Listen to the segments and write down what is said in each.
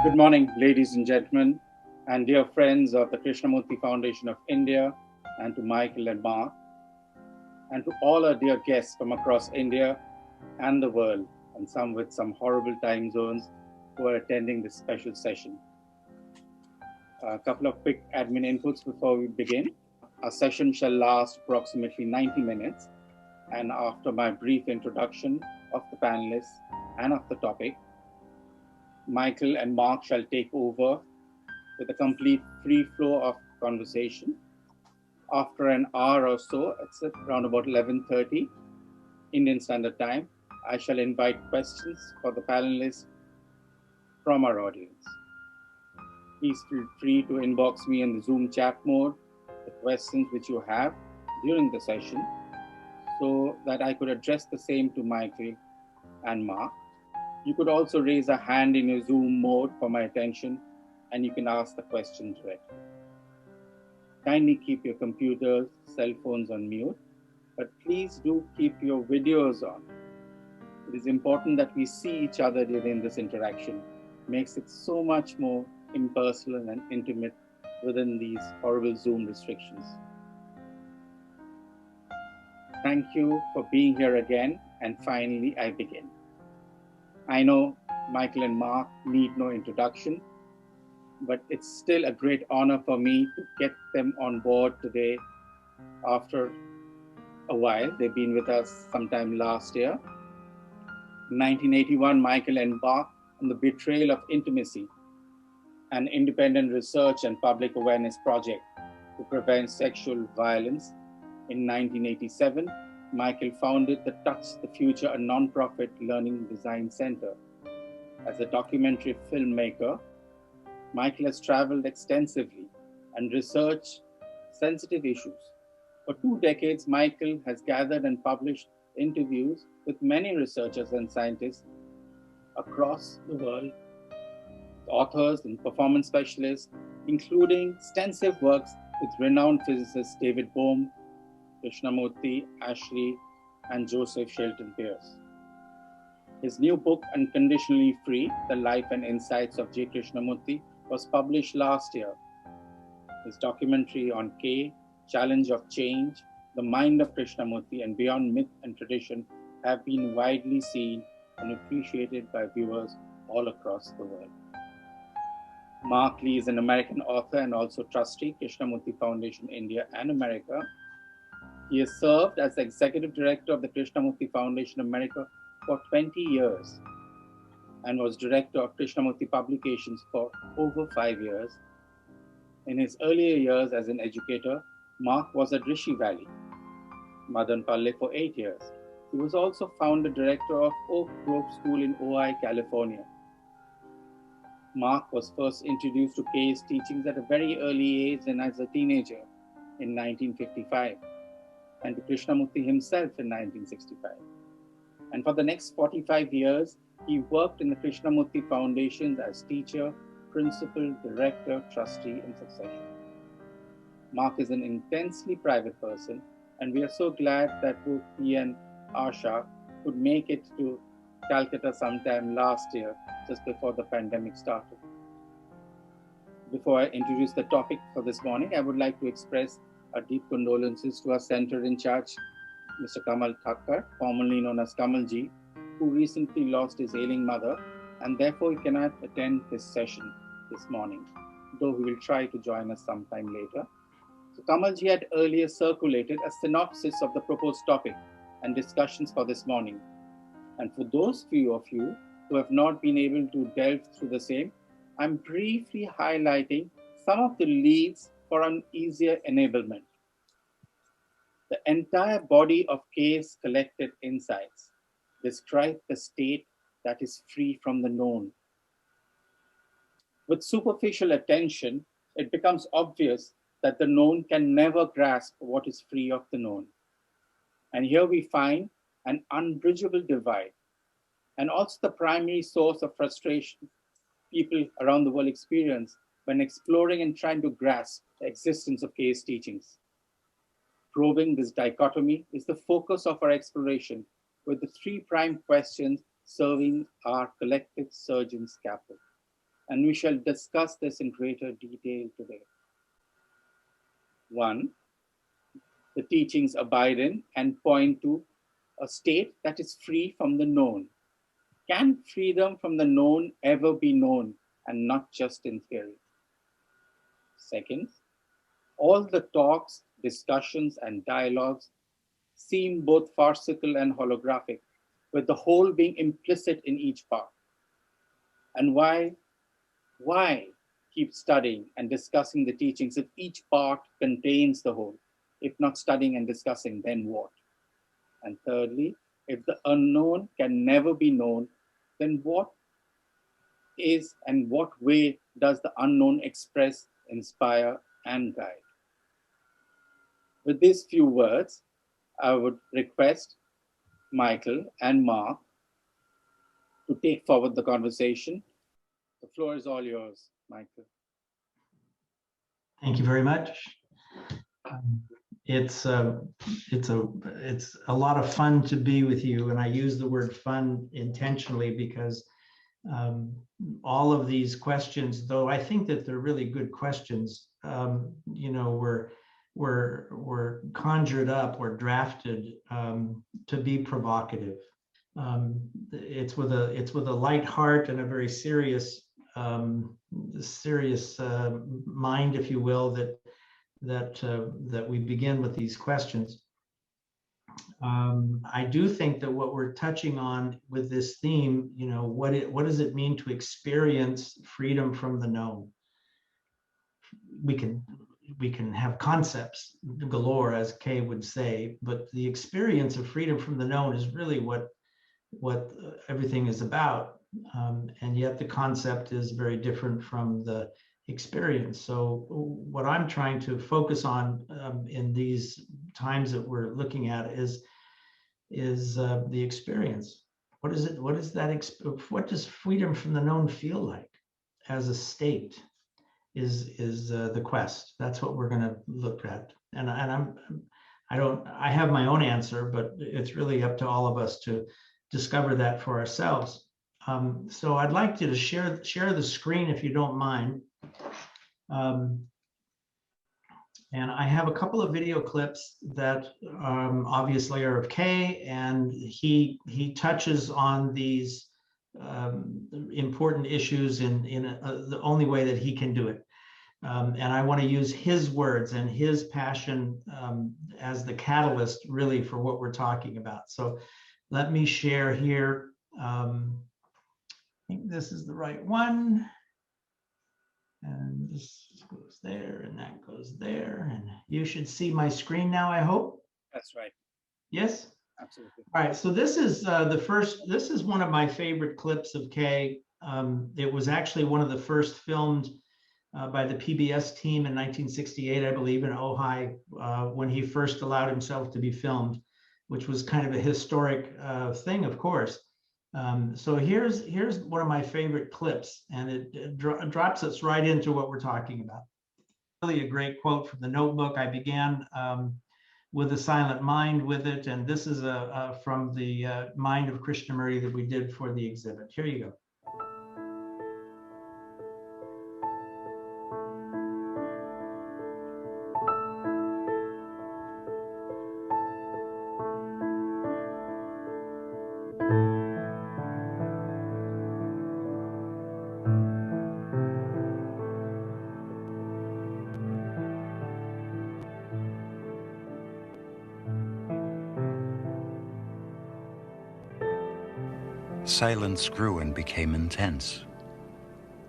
Good morning, ladies and gentlemen, and dear friends of the Krishnamurti Foundation of India, and to Michael and Mark, and to all our dear guests from across India and the world, and some with some horrible time zones who are attending this special session. A couple of quick admin inputs before we begin. Our session shall last approximately 90 minutes, and after my brief introduction of the panelists and of the topic, Michael and Mark shall take over with a complete free flow of conversation. After an hour or so, it's around about 11:30 Indian Standard Time, I shall invite questions for the panelists from our audience. Please feel free to inbox me in the Zoom chat mode the questions which you have during the session so that I could address the same to Michael and Mark. You could also raise a hand in your Zoom mode for my attention and you can ask the question directly. Kindly keep your computers, cell phones on mute, but please do keep your videos on. It is important that we see each other during this interaction. It makes it so much more impersonal and intimate within these horrible Zoom restrictions. Thank you for being here again, and finally I begin. I know Michael and Mark need no introduction, but it's still a great honor for me to get them on board today after a while. They've been with us sometime last year. In 1981, Michael embarked on the Betrayal of Intimacy, an independent research and public awareness project to prevent sexual violence. In 1987, Michael founded the Touch the Future, a non-profit learning design center. As a documentary filmmaker, Michael has traveled extensively and researched sensitive issues. For 2 decades, Michael has gathered and published interviews with many researchers and scientists across the world, authors and performance specialists, including extensive works with renowned physicists David Bohm, Krishnamurti, Ashley, and Joseph Shelton Pierce. His new book, Unconditionally Free, The Life and Insights of J Krishnamurti, was published last year. His documentary on K, Challenge of Change, The Mind of Krishnamurti, and Beyond Myth and Tradition have been widely seen and appreciated by viewers all across the world. Mark Lee is an American author and also trustee, Krishnamurti Foundation India and America. He has served as the executive director of the Krishnamurti Foundation America for 20 years and was director of Krishnamurti Publications for over 5 years. In his earlier years as an educator, Mark was at Rishi Valley, Madan Palle for 8 years. He was also founder director of Oak Grove School in Ojai, California. Mark was first introduced to K's teachings at a very early age and as a teenager in 1955, and to Krishnamurti himself in 1965. And for the next 45 years, he worked in the Krishnamurti Foundation as teacher, principal, director, trustee, and succession. Mark is an intensely private person, and we are so glad that both he and Asha could make it to Calcutta sometime last year, just before the pandemic started. Before I introduce the topic for this morning, I would like to express our deep condolences to our center in charge, Mr. Kamal Thakkar, formerly known as Kamalji, who recently lost his ailing mother and therefore he cannot attend this session this morning, though he will try to join us sometime later. So Kamalji had earlier circulated a synopsis of the proposed topic and discussions for this morning. And for those few of you who have not been able to delve through the same, I'm briefly highlighting some of the leads for an easier enablement. The entire body of K's collected insights describe the state that is free from the known. With superficial attention, it becomes obvious that the known can never grasp what is free of the known. And here we find an unbridgeable divide, and also the primary source of frustration people around the world experience when exploring and trying to grasp the existence of K's teachings. Probing this dichotomy is the focus of our exploration, with the 3 prime questions serving our collective surgeon scalpel. and we shall discuss this in greater detail today. 1. The teachings abide in and point to a state that is free from the known. Can freedom from the known ever be known and not just in theory? 2. All the talks, discussions, and dialogues seem both farcical and holographic, with the whole being implicit in each part. And why keep studying and discussing the teachings if each part contains the whole? If not studying and discussing, then what? And thirdly, if the unknown can never be known, then what is and what way does the unknown express, inspire, and guide? With these few words, I would request Michael and Mark to take forward the conversation. The floor is all yours, Michael. Thank you very much. It's a lot of fun to be with you, and I use the word fun intentionally because all of these questions, though I think that they're really good questions, were conjured up or drafted to be provocative. It's with a light heart and a very serious mind, if you will, that we begin with these questions. I do think that what we're touching on with this theme, what does it mean to experience freedom from the known? We can have concepts galore, as Kay would say, but the experience of freedom from the known is really what everything is about. And yet the concept is very different from the experience. So what I'm trying to focus on in these times that we're looking at is the experience. What is it? What does freedom from the known feel like as a state? Is the quest. That's what we're going to look at. And I have my own answer, but it's really up to all of us to discover that for ourselves. So I'd like you to share the screen if you don't mind. And I have a couple of video clips that obviously are of Kay, and he touches on these important issues in the only way that he can do it. And I want to use his words and his passion as the catalyst really for what we're talking about. So let me share here. I think this is the right one. And this goes there and that goes there. And you should see my screen now, I hope. That's right. Yes? Absolutely. All right, so this is this is one of my favorite clips of Kay. It was actually one of the first filmed by the PBS team in 1968, I believe, in Ojai, when he first allowed himself to be filmed, which was kind of a historic thing, of course. So here's one of my favorite clips, and it drops us right into what we're talking about. Really a great quote from the notebook. I began with a silent mind with it, and this is from the Mind of Krishnamurti that we did for the exhibit. Here you go. Silence grew and became intense,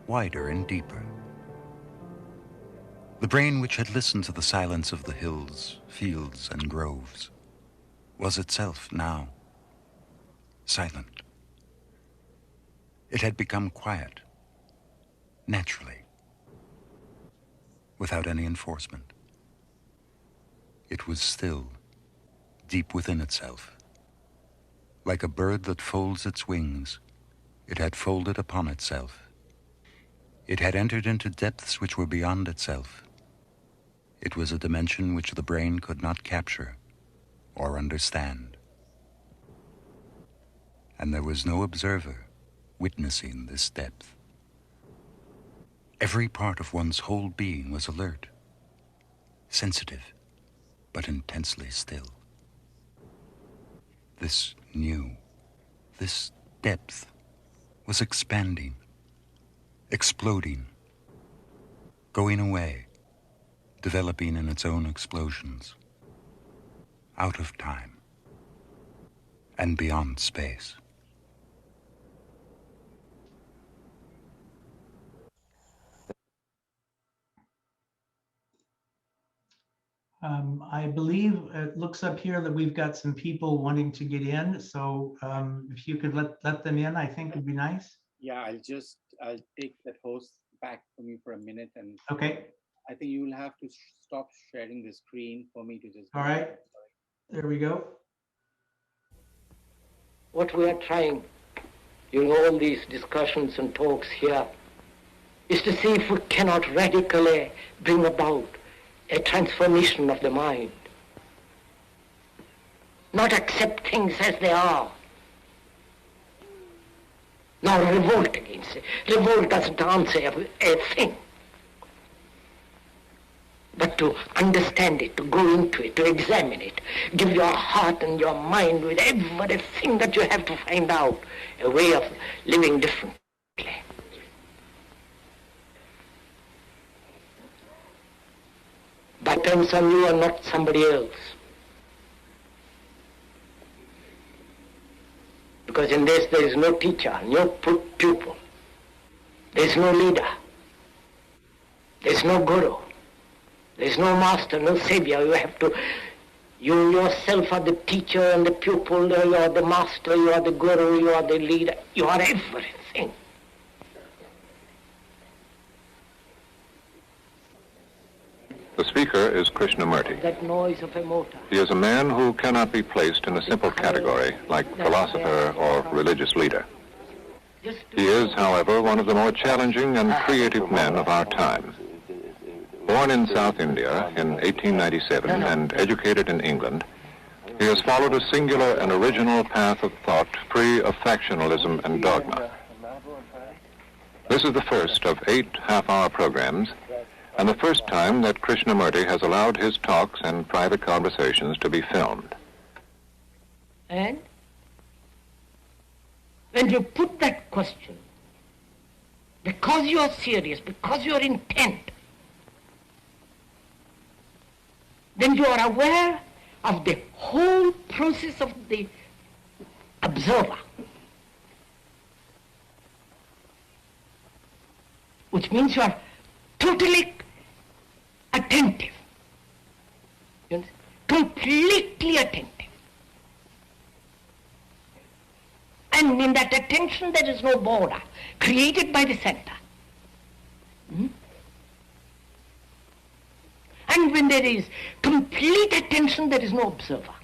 wider and deeper. The brain which had listened to the silence of the hills, fields, and groves was itself now silent. It had become quiet, naturally, without any enforcement. It was still, deep within itself. Like a bird that folds its wings, it had folded upon itself. It had entered into depths which were beyond itself. It was a dimension which the brain could not capture or understand. And there was no observer witnessing this depth. Every part of one's whole being was alert, sensitive, but intensely still. This new, this depth was expanding, exploding, going away, developing in its own explosions, out of time and beyond space. I believe it looks up here that we've got some people wanting to get in. So if you could let them in, I think would be nice. Yeah, I'll take that host back from you for a minute, and Okay. I think you will have to stop sharing the screen for me to just. All right. There we go. What we are trying during all these discussions and talks here is to see if we cannot radically bring about a transformation of the mind. Not accept things as they are, nor revolt against it. Revolt doesn't answer a thing. But to understand it, to go into it, to examine it, give your heart and your mind with everything that you have to find out, a way of living differently. But depends on you and not somebody else. Because in this there is no teacher, no pupil. There is no leader. There is no guru. There is no master, no savior. You yourself are the teacher and the pupil, you are the master, you are the guru, you are the leader, you are everything. The speaker is Krishnamurti. That noise of a motor. He is a man who cannot be placed in a simple category like philosopher or religious leader. He is, however, one of the more challenging and creative men of our time. Born in South India in 1897 and educated in England, he has followed a singular and original path of thought free of factionalism and dogma. This is the first of 8 half-hour programs, and the first time that Krishnamurti has allowed his talks and private conversations to be filmed. And when you put that question, because you are serious, because you are intent, then you are aware of the whole process of the observer, which means you are totally attentive, completely attentive. And in that attention there is no border created by the center. And when there is complete attention, there is no observer.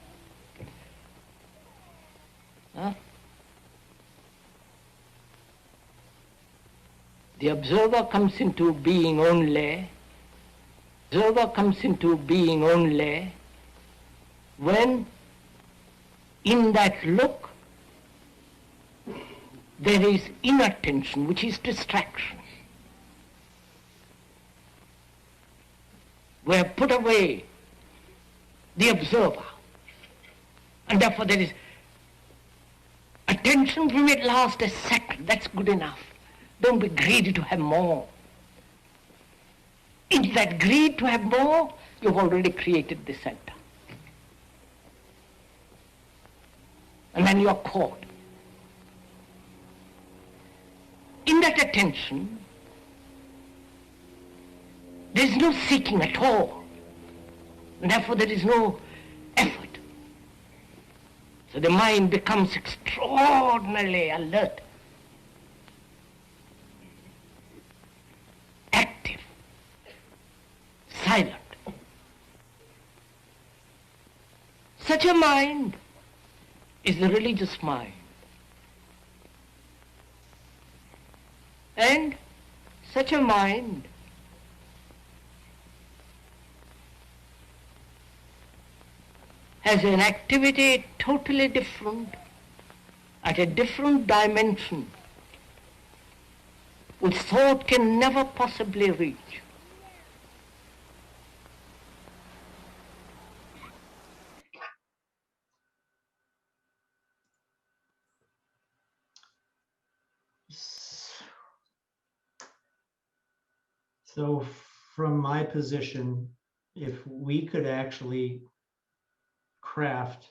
The observer comes into being only, when in that look there is inattention, which is distraction. We have put away the observer, and therefore there is attention from it lasts a second. That's good enough. Don't be greedy to have more. In that greed to have more, you've already created the center. And then you're caught. In that attention, there is no seeking at all. And therefore there is no effort. So the mind becomes extraordinarily alert, active, silent. Such a mind is the religious mind. And such a mind has an activity totally different, at a different dimension which thought can never possibly reach. So from my position, if we could actually craft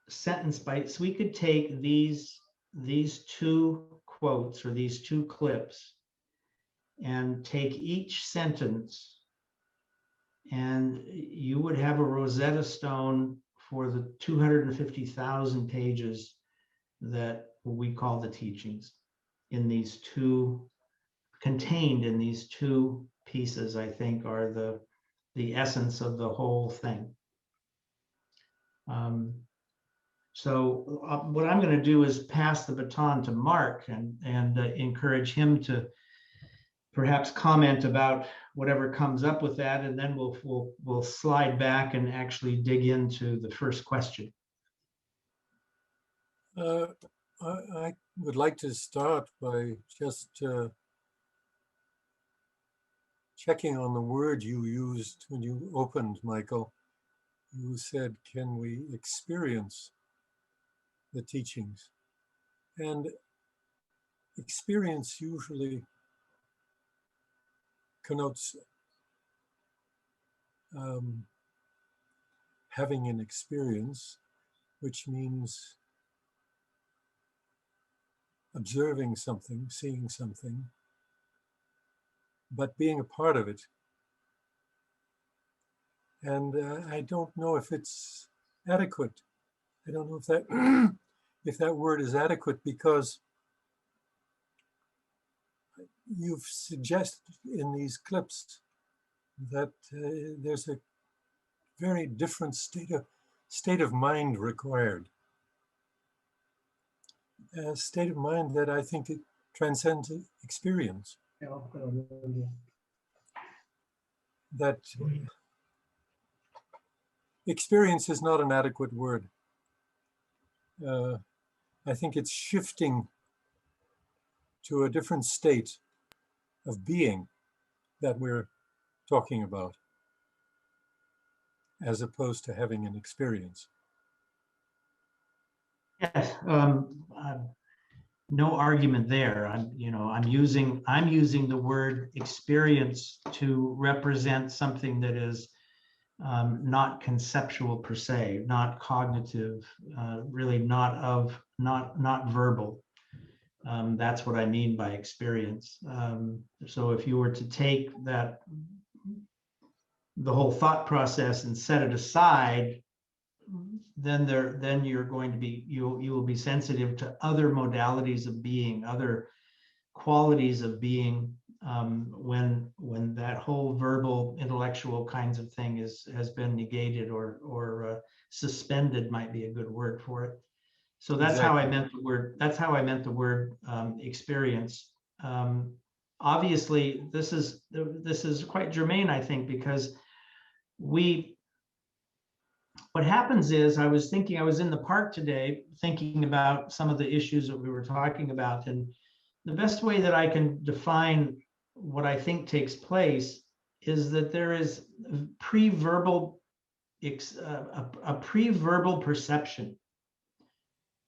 sentence bites, we could take these two quotes or these two clips and take each sentence, and you would have a Rosetta Stone for the 250,000 pages that we call the teachings in these two, contained in these two pieces, I think are the essence of the whole thing. So what I'm going to do is pass the baton to Mark and encourage him to perhaps comment about whatever comes up with that, and then we'll slide back and actually dig into the first question. I would like to start by just checking on the word you used when you opened, Michael. You said, can we experience the teachings? And experience usually connotes having an experience, which means observing something, seeing something, but being a part of it. And I don't know if it's adequate. I don't know if that if that word is adequate, because you've suggested in these clips that there's a very different state of mind required. A state of mind that I think it transcends experience. That experience is not an adequate word. I think it's shifting to a different state of being that we're talking about, as opposed to having an experience. Yes, no argument there. I'm using the word experience to represent something that is not conceptual per se, not cognitive, really not verbal. That's what I mean by experience. So if you were to take the whole thought process and set it aside, then you're going to be, you will be sensitive to other modalities of being, other qualities of being, when that whole verbal, intellectual kinds of thing has been negated or suspended, might be a good word for it. So that's exactly how I meant the word. That's how I meant the word experience. Obviously, this is quite germane, I think, because what happens is, I was in the park today thinking about some of the issues that we were talking about, and the best way that I can define what I think takes place is that there is pre-verbal, a pre-verbal perception.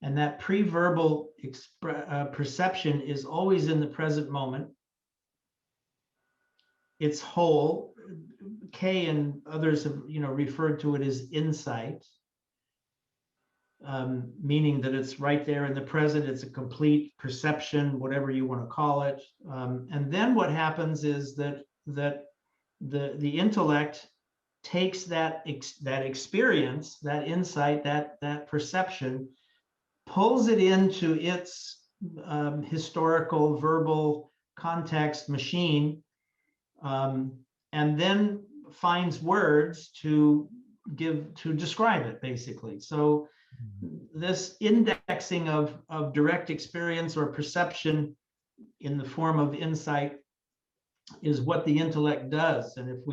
And that pre-verbal perception is always in the present moment. It's whole. Kay and others have, referred to it as insight, meaning that it's right there in the present. It's a complete perception, whatever you want to call it. And then what happens is that the intellect takes that experience, that insight, that perception, pulls it into its historical verbal context machine, and then finds words to describe it, basically. So this indexing of direct experience or perception in the form of insight is what the intellect does. And if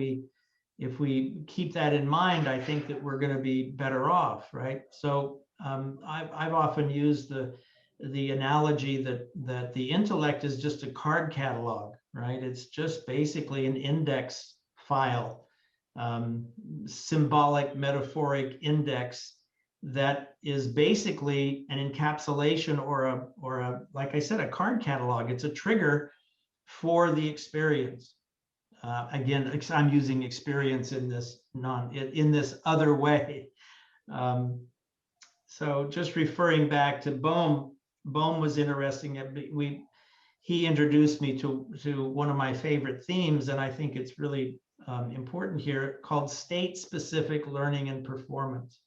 we keep that in mind, I think that we're going to be better off, right? So I've often used the the analogy that the intellect is just a card catalog, right? It's just basically an index file, symbolic, metaphoric index that is basically an encapsulation or a, like I said, a card catalog. It's a trigger for the experience. Again, I'm using experience in this in this other way. So just referring back to Bohm was interesting. He introduced me to one of my favorite themes, and I think it's really important here, called state-specific learning and performance.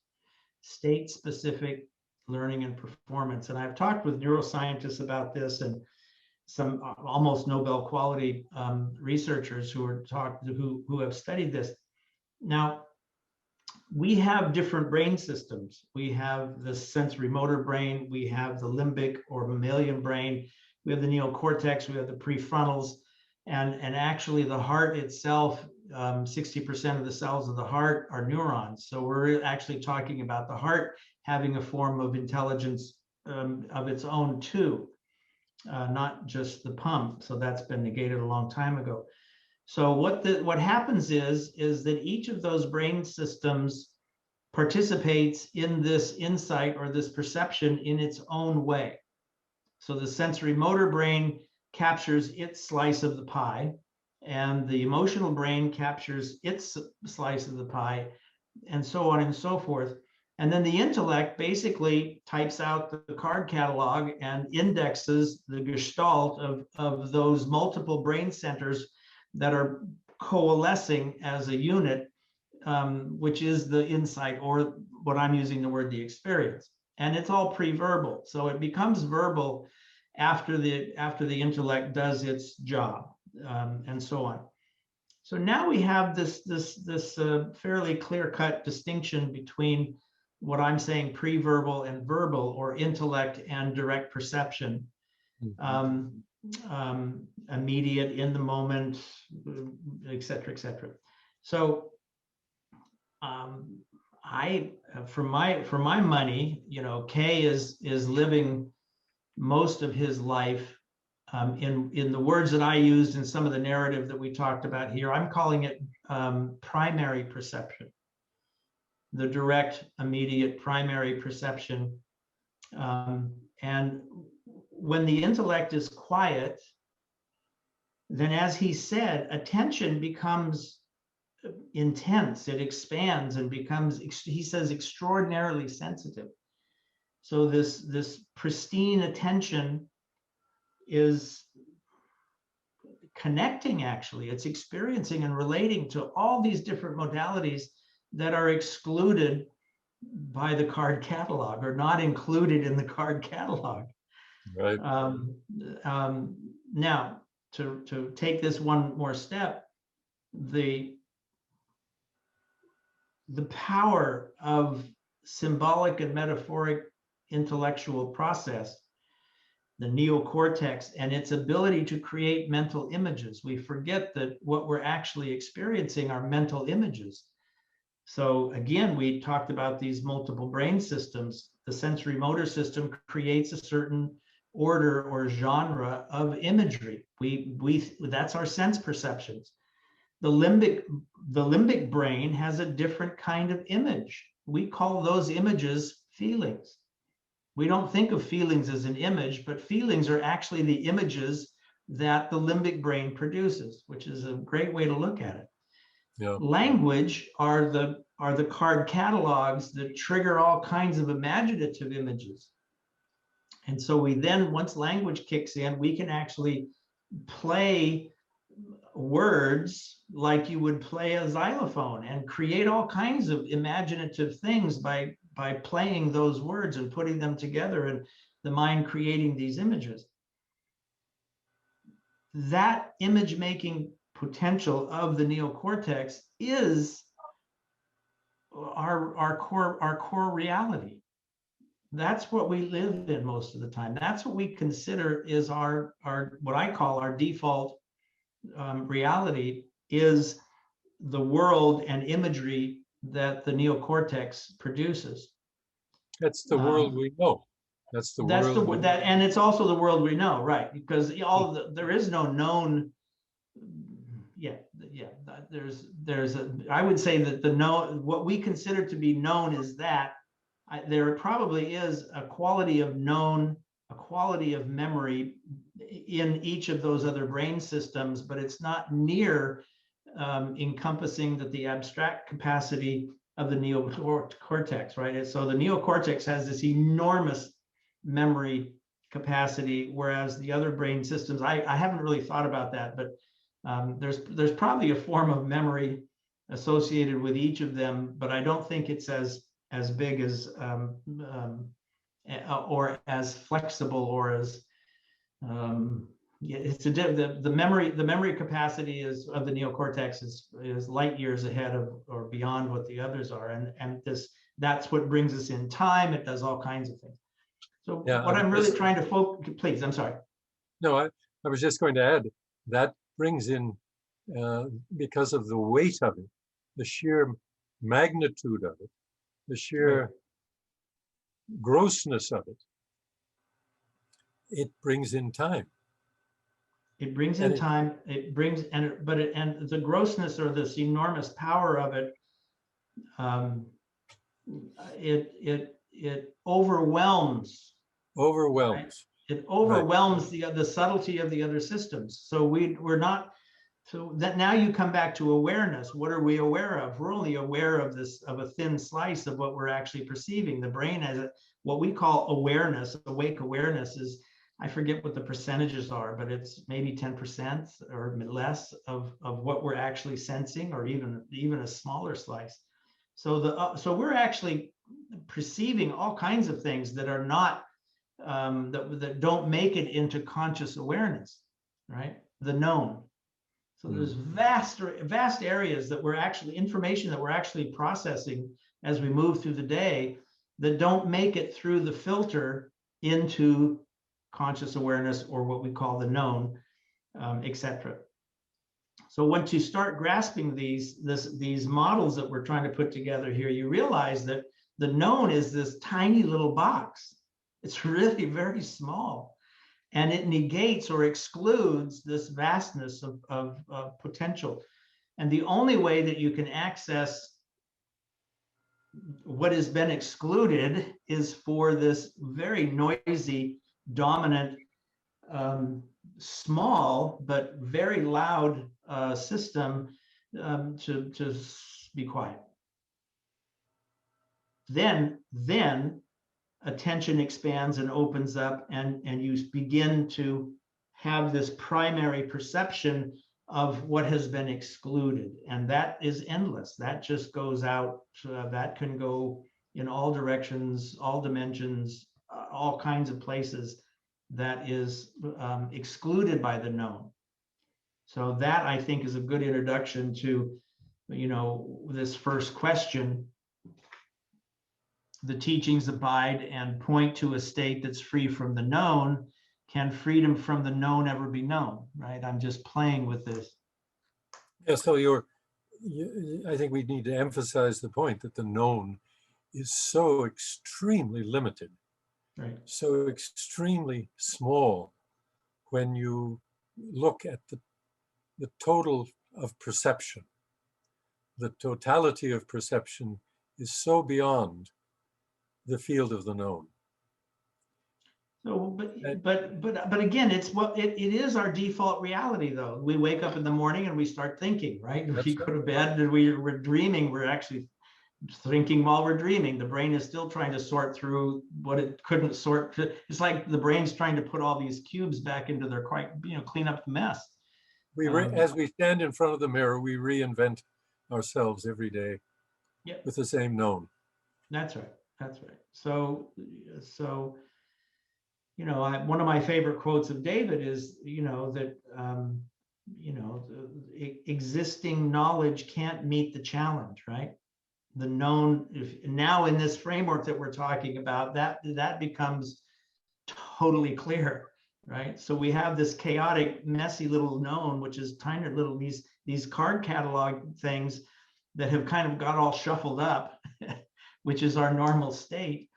State-specific learning and performance. And I've talked with neuroscientists about this, and some almost Nobel quality researchers who have studied this. Now, we have different brain systems. We have the sensory motor brain, we have the limbic or mammalian brain, we have the neocortex, we have the prefrontals, and actually the heart itself, 60% of the cells of the heart are neurons. So we're actually talking about the heart having a form of intelligence of its own too, not just the pump. So that's been negated a long time ago. So what happens is that each of those brain systems participates in this insight or this perception in its own way. So the sensory motor brain captures its slice of the pie, and the emotional brain captures its slice of the pie, and so on and so forth. And then the intellect basically types out the card catalog and indexes the gestalt of those multiple brain centers that are coalescing as a unit, which is the insight, or what I'm using the word, the experience. And it's all pre-verbal. So it becomes verbal after the intellect does its job, and so on. So now we have this fairly clear-cut distinction between what I'm saying pre-verbal and verbal, or intellect and direct perception. Immediate, in the moment, et cetera, et cetera. So for my money, Kay is living most of his life in the words that I used in some of the narrative that we talked about here. I'm calling it primary perception, the direct, immediate primary perception. And when the intellect is quiet, then, as he said, attention becomes intense. It expands and becomes, he says, extraordinarily sensitive. So this pristine attention is connecting, actually. It's experiencing and relating to all these different modalities that are excluded by the card catalog, or not included in the card catalog. Right. Now, to take this one more step, the power of symbolic and metaphoric intellectual process, the neocortex, and its ability to create mental images. We forget that what we're actually experiencing are mental images. So again, we talked about these multiple brain systems. The sensory motor system creates a certain order or genre of imagery. That's our sense perceptions. The limbic brain has a different kind of image. We call those images feelings. We don't think of feelings as an image, but feelings are actually the images that the limbic brain produces, which is a great way to look at it. Yeah. Language are the card catalogs that trigger all kinds of imaginative images. And so we then, once language kicks in, we can actually play words like you would play a xylophone and create all kinds of imaginative things by playing those words and putting them together, and the mind creating these images. That image making potential of the neocortex is our core reality. That's what we live in most of the time. That's what we consider is our what I call our default reality, is the world and imagery that the neocortex produces. That's the world we know. That's the That's world. the that, and it's also the world we know, right? Because there is no known. Yeah. There's a. I would say that what we consider to be known is that there probably is a quality of known, a quality of memory in each of those other brain systems, but it's not near encompassing that the abstract capacity of the neocortex, right? So the neocortex has this enormous memory capacity, whereas the other brain systems, I haven't really thought about that, but there's probably a form of memory associated with each of them, but I don't think it's as big as or as flexible or as it's the memory capacity is of the neocortex is light years ahead of or beyond what the others are, and that's what brings us in time. It does all kinds of things. So Yeah, what I'm really trying to focus, please, I'm sorry. No, I was just going to add that brings in, because of the weight of it, the sheer magnitude of it, the sheer Right. grossness of it, it brings in time. It brings in time. It brings and the grossness or this enormous power of it. It overwhelms. Overwhelms. Right? It overwhelms the subtlety of the other systems. So we're not. So that now you come back to awareness. What are we aware of? We're only aware of a thin slice of what we're actually perceiving. The brain has what we call awareness. Awake awareness is, I forget what the percentages are, but it's maybe 10% or less of what we're actually sensing, or even a smaller slice. So so we're actually perceiving all kinds of things that are not that don't make it into conscious awareness, right? The known. So there's vast areas that we're actually information that we're actually processing as we move through the day that don't make it through the filter into conscious awareness, or what we call the known, etc. So once you start grasping these models that we're trying to put together here, you realize that the known is this tiny little box. It's really very small, and it negates or excludes this vastness of potential. And the only way that you can access what has been excluded is for this very noisy, dominant, small but very loud system to be quiet. Then attention expands and opens up, and you begin to have this primary perception of what has been excluded, and that is endless. That just goes out. That can go in all directions, all dimensions, all kinds of places. That is excluded by the known. So that, I think, is a good introduction to, this first question. The teachings abide and point to a state that's free from the known. Can freedom from the known ever be known? Right? I'm just playing with this. Yeah, so I think we need to emphasize the point that the known is so extremely limited, right? So extremely small. When you look at the total of perception, the totality of perception is so beyond the field of the known. So, but again, it's what it is our default reality, though. We wake up in the morning and we start thinking, right? If you go to bed and we're dreaming, we're actually thinking while we're dreaming. The brain is still trying to sort through what it couldn't sort. It's like the brain's trying to put all these cubes back into their clean up the mess. As we stand in front of the mirror, we reinvent ourselves every day. Yep. With the same known. That's right. So one of my favorite quotes of David is, that existing knowledge can't meet the challenge, right? The known, now in this framework that we're talking about, that becomes totally clear, right? So we have this chaotic, messy little known, which is tiny little these card catalog things that have kind of got all shuffled up, which is our normal state.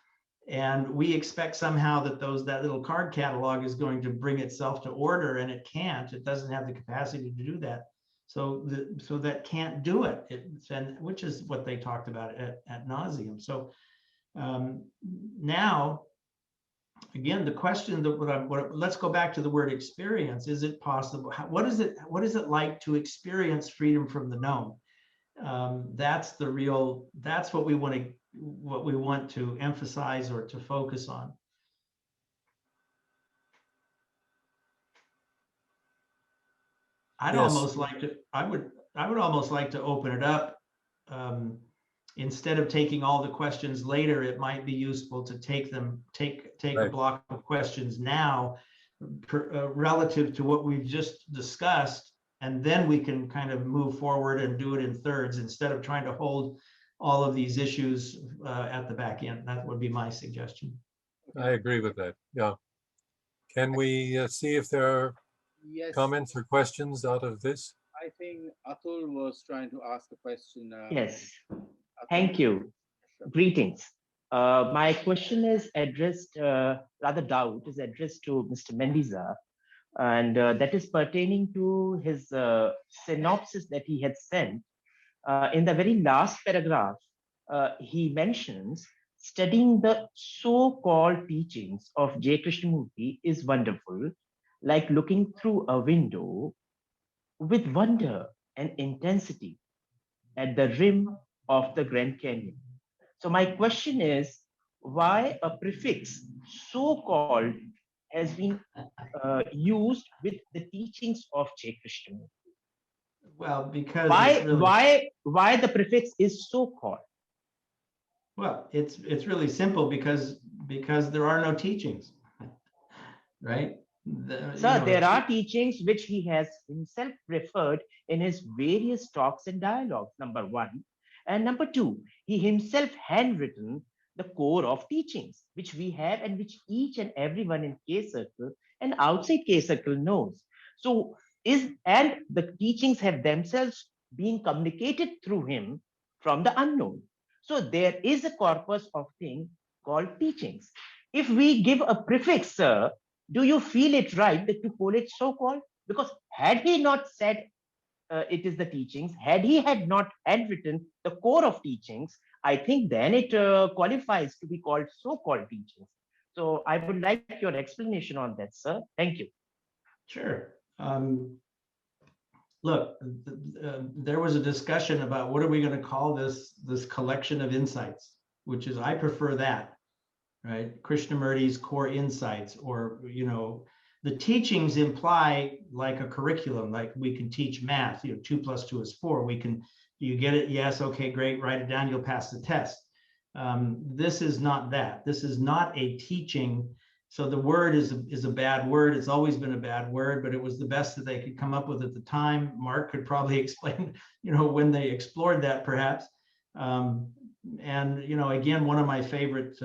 And we expect somehow that that little card catalog is going to bring itself to order, and it can't. It doesn't have the capacity to do that. So that can't do it. And which is what they talked about at nauseum. So now, again, the question that let's go back to the word experience. Is it possible? What is it like to experience freedom from the known? That's what we want to emphasize or to focus on. I would almost like to open it up. Instead of taking all the questions later, it might be useful to take a block of questions now relative to what we've just discussed, and then we can kind of move forward and do it in thirds instead of trying to hold all of these issues at the back end. That would be my suggestion. I agree with that. Yeah. Can we see if there are comments or questions out of this? I think Atul was trying to ask a question. Yes. Atul. Thank you. Greetings. My question is addressed, doubt is addressed to Mr. Mendizza, and that is pertaining to his synopsis that he had sent. In the very last paragraph, he mentions studying the so-called teachings of J Krishnamurti is wonderful, like looking through a window with wonder and intensity at the rim of the Grand Canyon. So my question is, why a prefix so-called has been used with the teachings of J Krishnamurti? Well, because why the prefix is so-called? Well, it's really simple because there are no teachings, right? Sir, there are teachings which he has himself referred in his various talks and dialogues, number one. And number two, he himself handwritten the core of teachings, which we have and which each and everyone in K Circle and outside K Circle knows. So and the teachings have themselves been communicated through him from the unknown. So there is a corpus of things called teachings. If we give a prefix, sir, do you feel it right to call it so-called? Because had he not said it is the teachings, had not handwritten the core of teachings, I think then it qualifies to be called so-called teachings. So I would like your explanation on that, sir. Thank you. Sure. Look, there was a discussion about what are we going to call this collection of insights, which is, I prefer that, right? Krishnamurti's core insights, or, the teachings imply like a curriculum, like we can teach math, 2 + 2 is 4. You get it? Yes. Okay, great. Write it down. You'll pass the test. This is not that. This is not a teaching. So the word is a bad word. It's always been a bad word, but it was the best that they could come up with at the time. Mark could probably explain, when they explored that, perhaps. And again, one of my favorite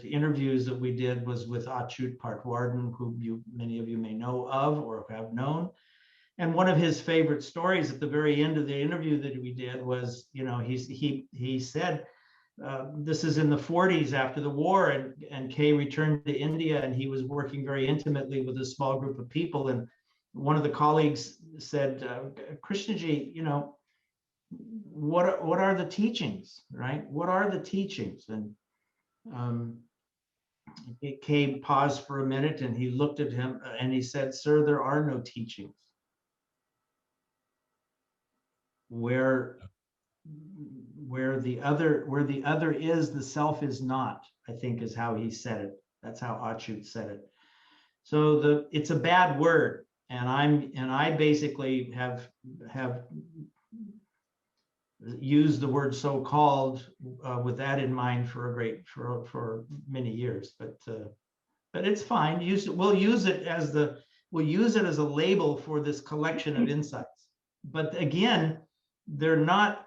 interviews that we did was with Achyut Partwardhan, who many of you may know of or have known. And one of his favorite stories at the very end of the interview that we did was, he said, this is in the 40s after the war, and Kay returned to India, and he was working very intimately with a small group of people. And one of the colleagues said, Krishnaji, what are the teachings, right? What are the teachings? And Kay paused for a minute, and he looked at him and he said, sir, there are no teachings. Where the other is, the self is not, I think is how he said it. That's how Achyut said it. So it's a bad word, and I basically have used the word so-called with that in mind for many years, but it's fine. We'll use it as a label for this collection of insights. But again, they're not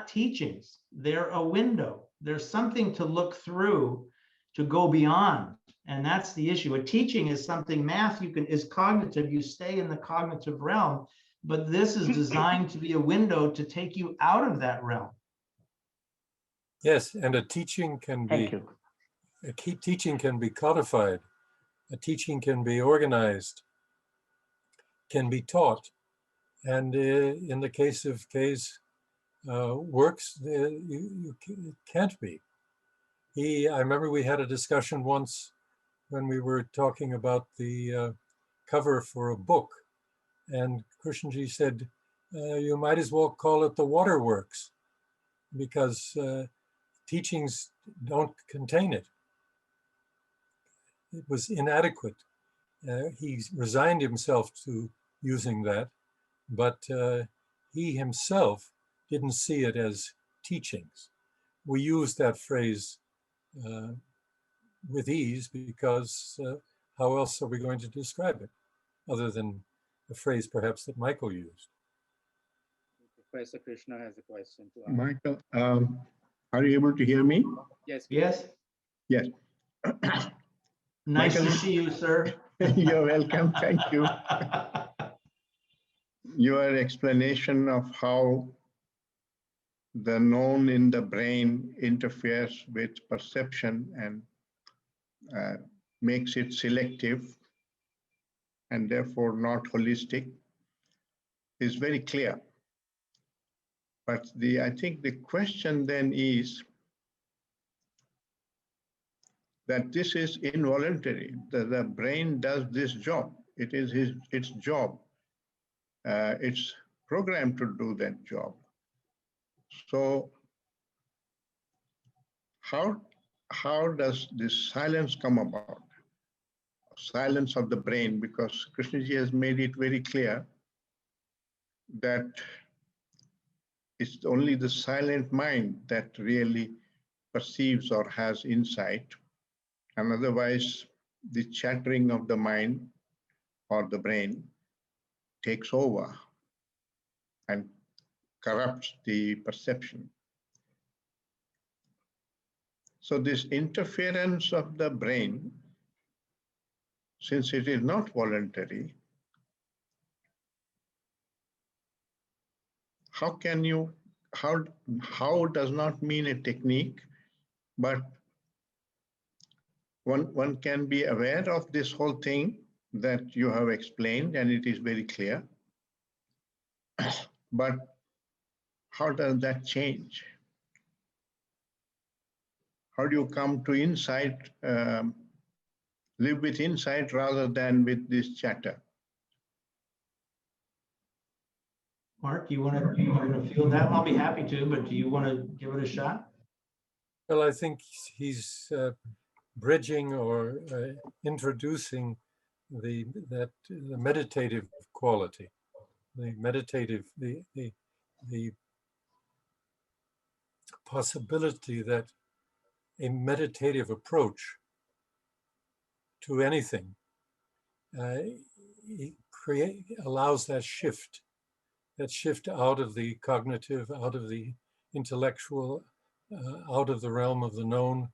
teachings. They're a window. There's something to look through, to go beyond. And that's the issue. A teaching is something, math is cognitive. You stay in the cognitive realm, but this is designed to be a window to take you out of that realm. Yes, and a teaching can Thank be, you. a teaching can be codified, a teaching can be organized, can be taught. And in the case of Kay's works, it can't be. I remember we had a discussion once when we were talking about the cover for a book, and Krishnji said, you might as well call it the waterworks, because teachings don't contain it. It was inadequate. He resigned himself to using that, but he himself didn't see it as teachings. We use that phrase with ease because how else are we going to describe it other than the phrase perhaps that Michael used? Professor Krishna has a question to ask. Michael, are you able to hear me? Yes. Yes. Yes. Nice Michael, to see you, sir. You're welcome. Thank you. Your explanation of how the known in the brain interferes with perception and makes it selective and therefore not holistic is very clear. But I think the question then is that this is involuntary. The brain does this job. It is its job. It's programmed to do that job. So how does this silence come about? Silence of the brain, because Krishnaji has made it very clear that it's only the silent mind that really perceives or has insight, and otherwise the chattering of the mind or the brain takes over and corrupts the perception. So this interference of the brain, since it is not voluntary, how does not mean a technique, but one can be aware of this whole thing that you have explained, and it is very clear. But how does that change? How do you come to insight, live with insight rather than with this chatter? Mark, you want to field that? I'll be happy to, but do you want to give it a shot? Well, I think he's bridging or introducing the meditative quality, the possibility that a meditative approach to anything allows that shift out of the cognitive, out of the intellectual, out of the realm of the known,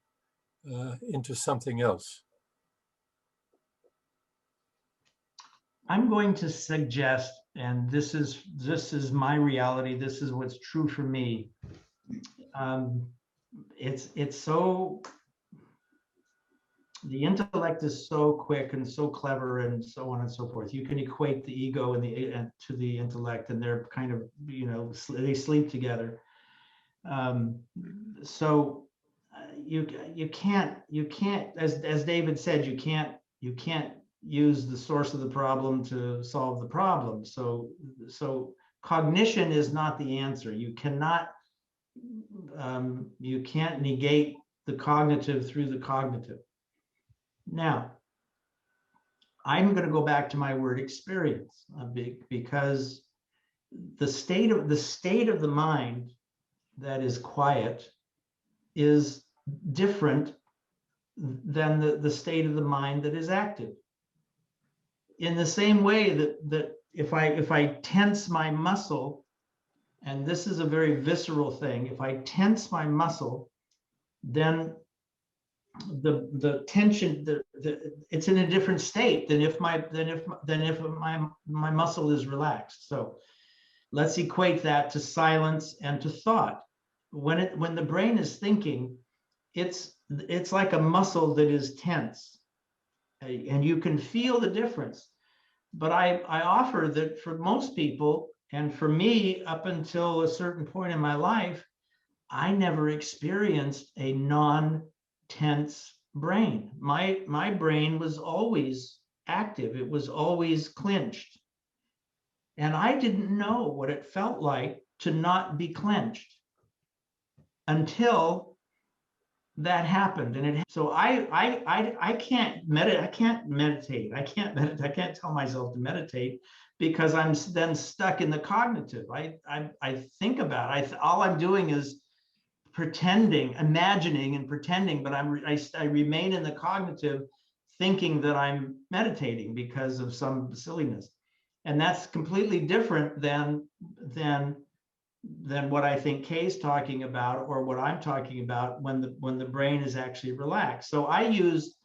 into something else. I'm going to suggest, and this is my reality, this is what's true for me. It's so, the intellect is so quick and so clever and so on and so forth. You can equate the ego and to the intellect, and they're kind of, they sleep together. So you can't, as David said, you can't use the source of the problem to solve the problem. So cognition is not the answer. You can't negate the cognitive through the cognitive. Now, I'm going to go back to my word experience, because the state of the mind that is quiet is different than the state of the mind that is active. In the same way that if I tense my muscle, and this is a very visceral thing, if I tense my muscle, then the tension, it's in a different state than if my muscle is relaxed. So let's equate that to silence and to thought. when the brain is thinking, it's like a muscle that is tense, and you can feel the difference. But I offer that for most people, and for me, up until a certain point in my life, I never experienced a non-tense brain. My brain was always active. It was always clenched. And I didn't know what it felt like to not be clenched until that happened. So I can't meditate. I can't meditate. I can't tell myself to meditate because I'm then stuck in the cognitive. I think about it. All I'm doing is pretending, imagining and pretending, but I remain in the cognitive, thinking that I'm meditating because of some silliness. And that's completely different than what I think Kay's talking about, or what I'm talking about when the brain is actually relaxed. So I used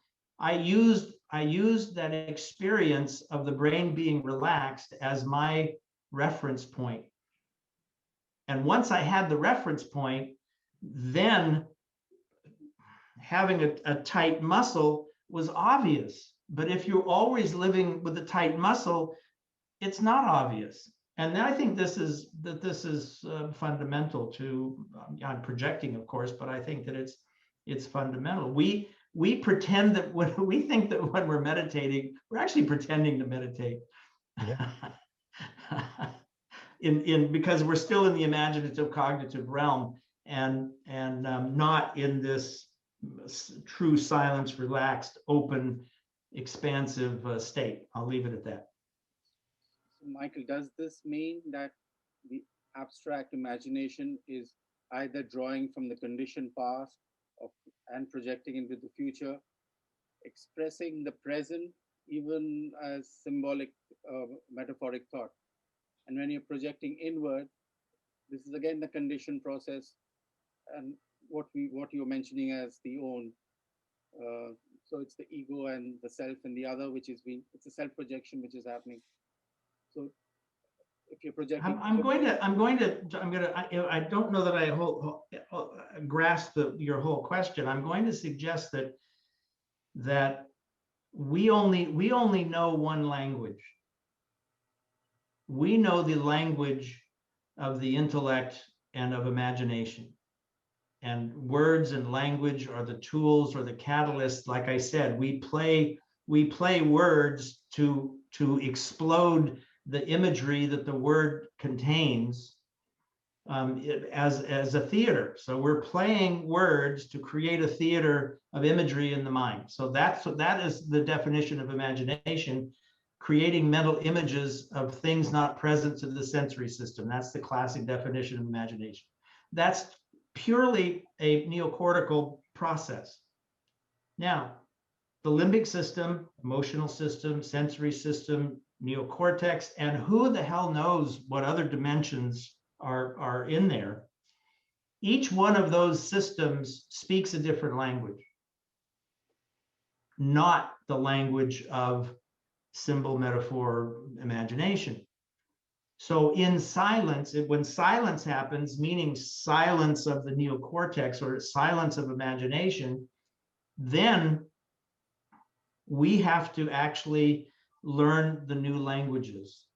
that experience of the brain being relaxed as my reference point. And once I had the reference point, then having a tight muscle was obvious. But if you're always living with a tight muscle, it's not obvious. And I think this is fundamental to, I'm projecting, of course, but I think that it's fundamental. We pretend that when we think that when we're meditating, we're actually pretending to meditate. Yeah. Because we're still in the imaginative cognitive realm, and not in this true silence, relaxed, open, expansive state. I'll leave it at that. So Michael, does this mean that the abstract imagination is either drawing from the conditioned past and projecting into the future, expressing the present even as symbolic, metaphoric thought? And when you're projecting inward, this is again the conditioned process, and what you're mentioning as the own. So it's the ego and the self and the other, which is it's a self projection which is happening. So if you're projecting, I don't know that I grasp your whole question. I'm going to suggest that we only know one language. We know the language of the intellect and of imagination. And words and language are the tools or the catalysts. Like I said, we play words to explode the imagery that the word contains, as a theater. So we're playing words to create a theater of imagery in the mind. So that is the definition of imagination: creating mental images of things not present to the sensory system. That's the classic definition of imagination. That's purely a neocortical process. Now, the limbic system, emotional system, sensory system, neocortex, and who the hell knows what other dimensions are in there. Each one of those systems speaks a different language, not the language of symbol, metaphor, imagination. So in silence, when silence happens, meaning silence of the neocortex or silence of imagination, then we have to actually learn the new languages.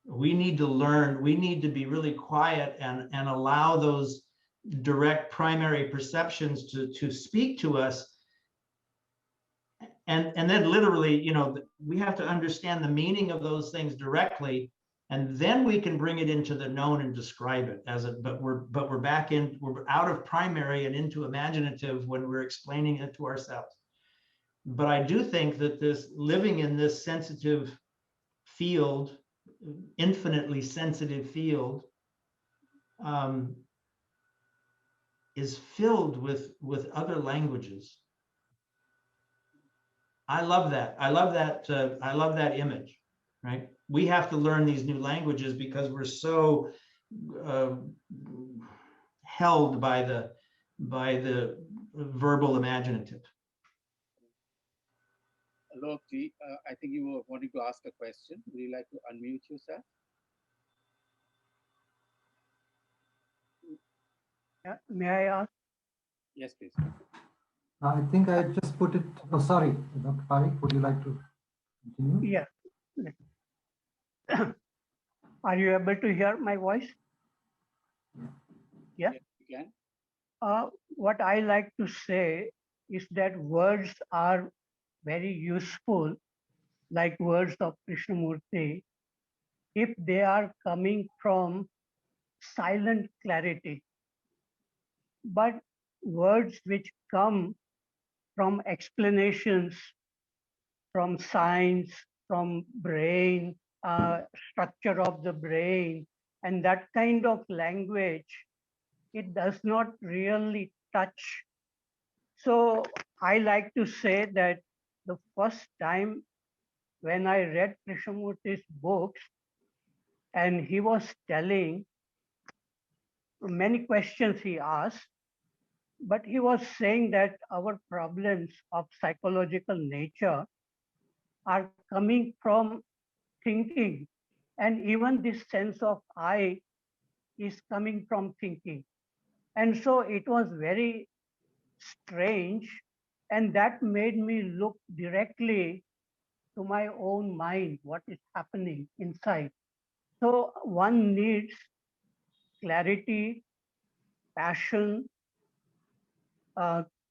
We need to be really quiet and allow those direct primary perceptions to speak to us. And then literally, we have to understand the meaning of those things directly, and then we can bring it into the known and describe it but we're out of primary and into imaginative when we're explaining it to ourselves. But I do think that this living in this sensitive field, infinitely sensitive field, is filled with other languages. I love that. I love that image, right? We have to learn these new languages because we're so held by the verbal imaginative. Alokji, I think you were wanting to ask a question. Would you like to unmute yourself? May I ask? Yes, please. I think I just put it. Oh, sorry, Dr. Parikh, would you like to continue? Yeah. Are you able to hear my voice? Yeah. Yes, you can. What I like to say is that words are very useful, like words of Krishnamurti, if they are coming from silent clarity. But words which come from explanations, from science, from brain, structure of the brain, and that kind of language, it does not really touch. So I like to say that the first time when I read Krishnamurti's books, and he was telling many questions he asked, but he was saying that our problems of psychological nature are coming from thinking. And even this sense of I is coming from thinking. And so it was very strange. And that made me look directly to my own mind, what is happening inside. So one needs clarity, passion,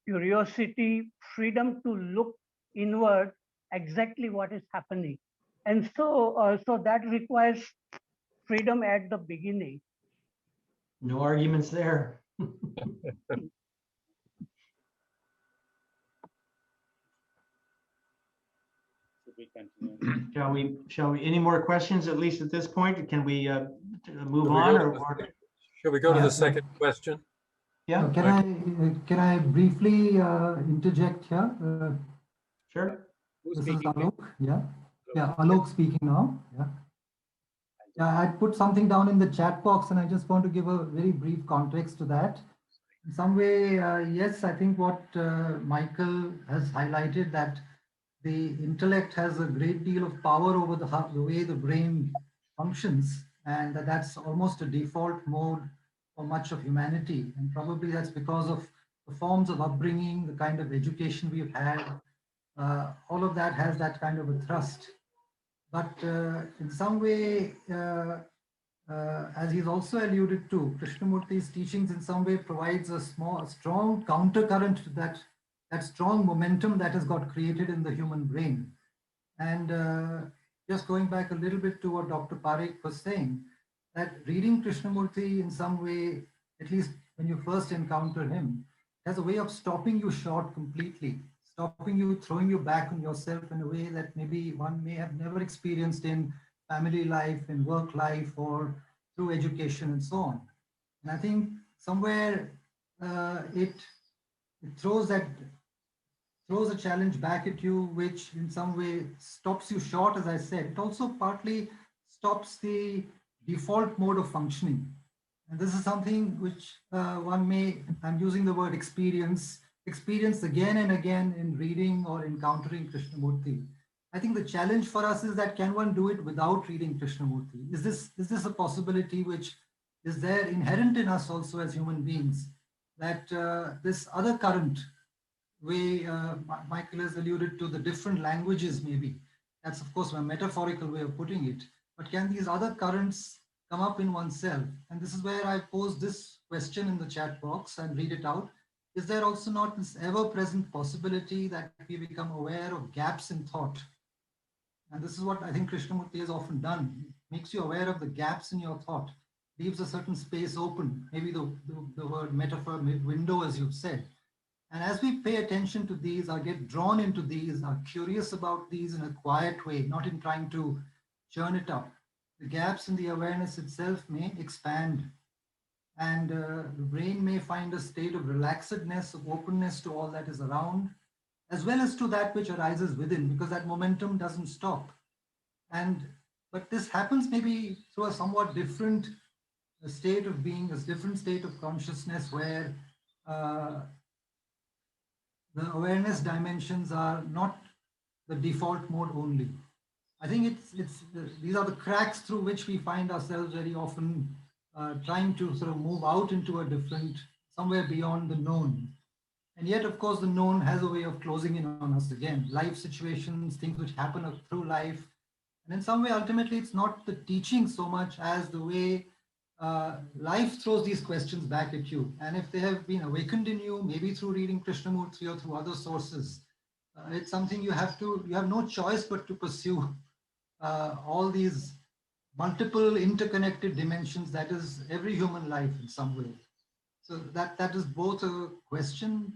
curiosity, freedom to look inward exactly what is happening. And so that requires freedom at the beginning. No arguments there. Should we continue? Shall we, any more questions, at least at this point? Can we move on? Shall we go to the second question? Yeah. Can I briefly interject here? Sure. Who's This speaking? is Alok. Yeah, Alok speaking now. Yeah, I put something down in the chat box, and I just want to give a very brief context to that. In some way, yes, I think what Michael has highlighted, that the intellect has a great deal of power over the way the brain functions, and that's almost a default mode for much of humanity. And probably that's because of the forms of upbringing, the kind of education we've had. All of that has that kind of a thrust. But in some way, as he's also alluded to, Krishnamurti's teachings in some way provides a strong countercurrent to that strong momentum that has got created in the human brain. And just going back a little bit to what Dr. Parikh was saying, that reading Krishnamurti in some way, at least when you first encounter him, has a way of stopping you short completely, stopping you, throwing you back on yourself in a way that maybe one may have never experienced in family life, in work life, or through education and so on. And I think somewhere it throws a challenge back at you, which in some way stops you short, as I said. It also partly stops the default mode of functioning. And this is something which one may, I'm using the word experience again and again in reading or encountering Krishnamurti. I think the challenge for us is that, can one do it without reading Krishnamurti? Is this a possibility which is there inherent in us also as human beings, that this other current way, Michael has alluded to the different languages maybe, that's of course a metaphorical way of putting it, but can these other currents come up in oneself? And this is where I pose this question in the chat box and read it out. Is there also not this ever-present possibility that we become aware of gaps in thought? And this is what I think Krishnamurti has often done. It makes you aware of the gaps in your thought, leaves a certain space open, maybe the word metaphor, window, as you've said. And as we pay attention to these, or get drawn into these, are curious about these in a quiet way, not in trying to churn it up, the gaps in the awareness itself may expand. And the brain may find a state of relaxedness, of openness to all that is around, as well as to that which arises within, because that momentum doesn't stop. But this happens maybe through a somewhat different state of being, a different state of consciousness, where the awareness dimensions are not the default mode only. I think these are the cracks through which we find ourselves very often trying to sort of move out into a different somewhere beyond the known. And yet, of course, the known has a way of closing in on us again. Life situations, things which happen through life. And in some way, ultimately, it's not the teaching so much as the way life throws these questions back at you. And if they have been awakened in you, maybe through reading Krishnamurti or through other sources, it's something you have no choice but to pursue all these multiple interconnected dimensions that is every human life in some way. So that is both a question,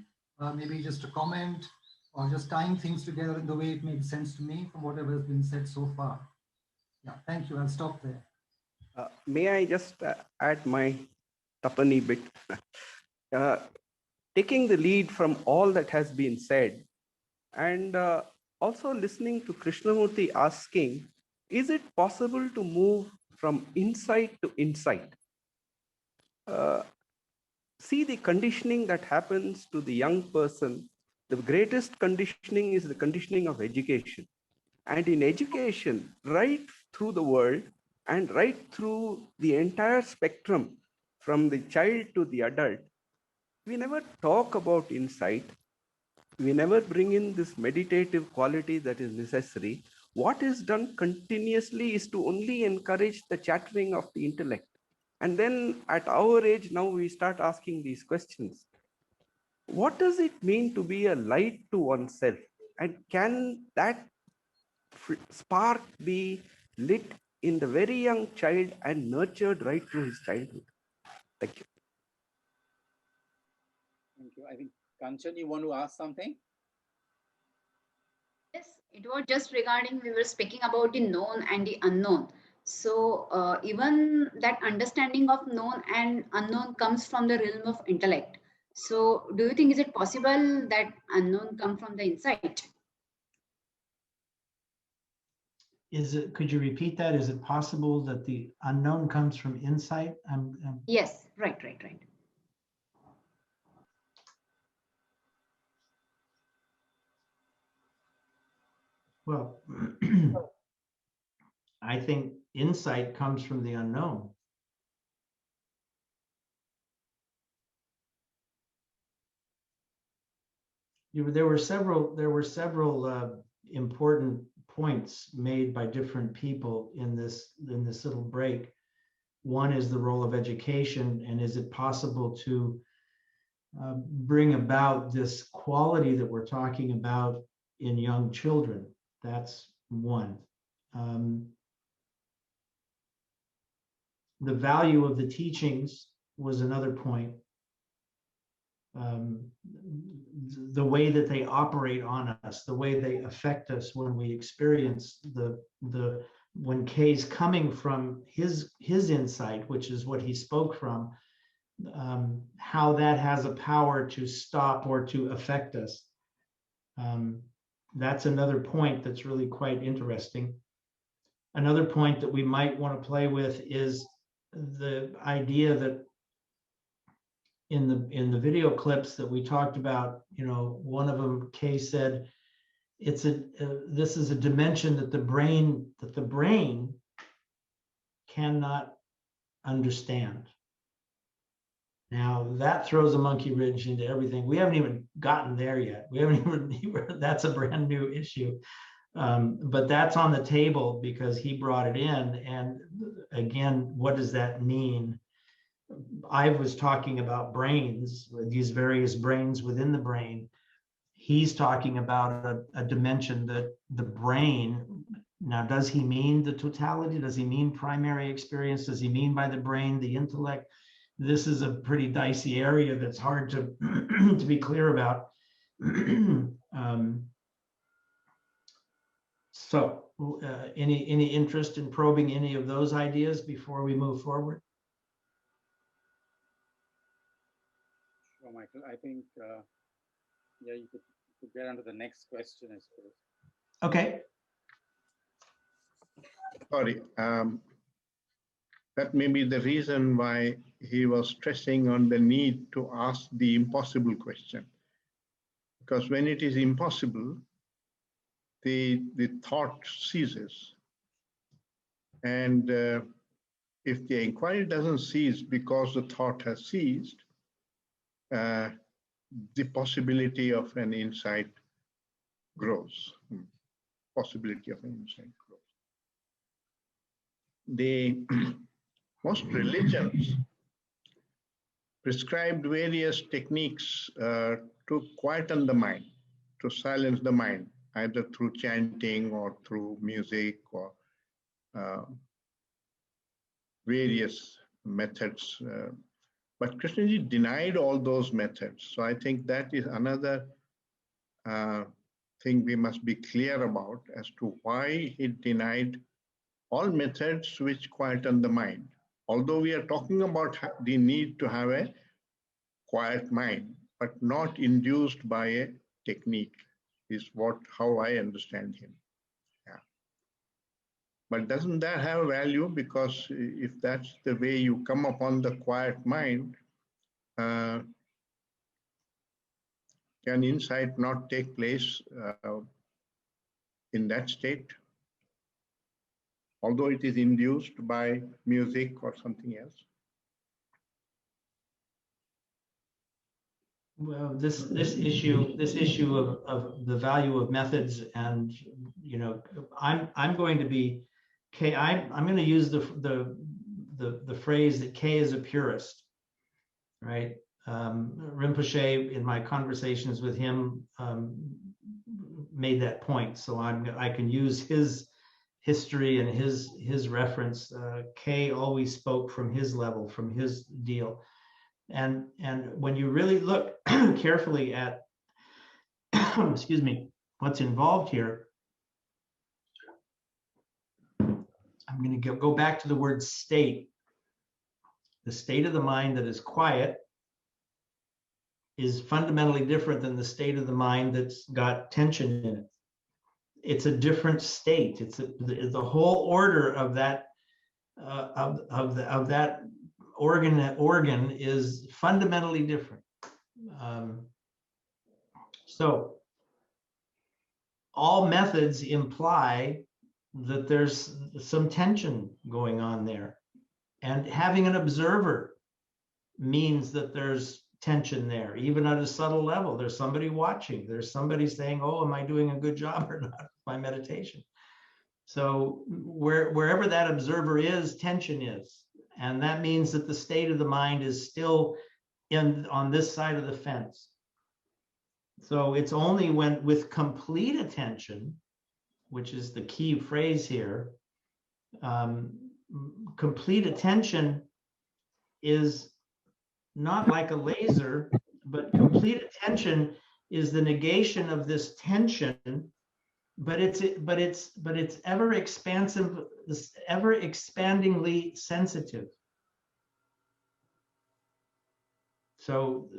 maybe just a comment, or just tying things together in the way it makes sense to me from whatever has been said so far. Yeah, thank you. I'll stop there. May I just add my tuppenny bit? Taking the lead from all that has been said, and also listening to Krishnamurti asking, is it possible to move from insight to insight? See the conditioning that happens to the young person. The greatest conditioning is the conditioning of education. And in education, right through the world and right through the entire spectrum, from the child to the adult, we never talk about insight. We never bring in this meditative quality that is necessary. What is done continuously is to only encourage the chattering of the intellect. And then at our age now, we start asking these questions. What does it mean to be a light to oneself? And can that spark be lit in the very young child and nurtured right through his childhood? Thank you. Thank you. I think, Kanchan, you want to ask something? Yes, it was just regarding, we were speaking about the known and the unknown. So even that understanding of known and unknown comes from the realm of intellect. So do you think, is it possible that unknown come from the insight? Could you repeat that? Is it possible that the unknown comes from insight? Yes, right. Well, I think insight comes from the unknown. There were several important points made by different people in this little break. One is the role of education, and is it possible to bring about this quality that we're talking about in young children? That's one. The value of the teachings was another point. The way that they operate on us, the way they affect us when we experience when Kay's coming from his insight, which is what he spoke from, how that has a power to stop or to affect us. That's another point that's really quite interesting. Another point that we might want to play with is the idea that in the video clips that we talked about, one of them, Kay said, this is a dimension that the brain cannot understand. Now that throws a monkey wrench into everything. We haven't even gotten there yet. That's a brand new issue. But that's on the table because he brought it in. And again, what does that mean? I was talking about brains, these various brains within the brain. He's talking about a dimension that the brain, now does he mean the totality? Does he mean primary experience? Does he mean by the brain, the intellect? This is a pretty dicey area that's hard to, to be clear about. Any interest in probing any of those ideas before we move forward? Sure, Michael. I think, you could get on to the next question, I suppose. Okay. Sorry. That may be the reason why he was stressing on the need to ask the impossible question. Because when it is impossible, the thought ceases. And if the inquiry doesn't cease because the thought has ceased, the possibility of an insight grows. Possibility of an insight grows. Most religions prescribed various techniques to quieten the mind, to silence the mind, either through chanting or through music or various methods. But Krishnaji denied all those methods. So I think that is another thing we must be clear about as to why he denied all methods which quieten the mind. Although we are talking about the need to have a quiet mind, but not induced by a technique, is how I understand him. Yeah. But doesn't that have value? Because if that's the way you come upon the quiet mind, can insight not take place in that state? Although it is induced by music or something else. Well, this issue of the value of methods, and I'm going to be K. I'm going to use the phrase that K is a purist, right? Rinpoche, in my conversations with him, made that point. So I can use his history and his reference. K always spoke from his level, from his deal. And when you really look carefully at, excuse me, what's involved here, I'm going to go back to the word state. The state of the mind that is quiet is fundamentally different than the state of the mind that's got tension in it. It's a different state. It's the whole order of that of that organ is fundamentally different. So all methods imply that there's some tension going on there, and having an observer means that there's tension there, even at a subtle level. There's somebody watching. There's somebody saying, "Oh, am I doing a good job or not with my meditation?" So wherever that observer is, tension is. And that means that the state of the mind is still on this side of the fence. So it's only when with complete attention, which is the key phrase here, complete attention is not like a laser, but complete attention is the negation of this tension, but it's ever expansive, ever expandingly sensitive. So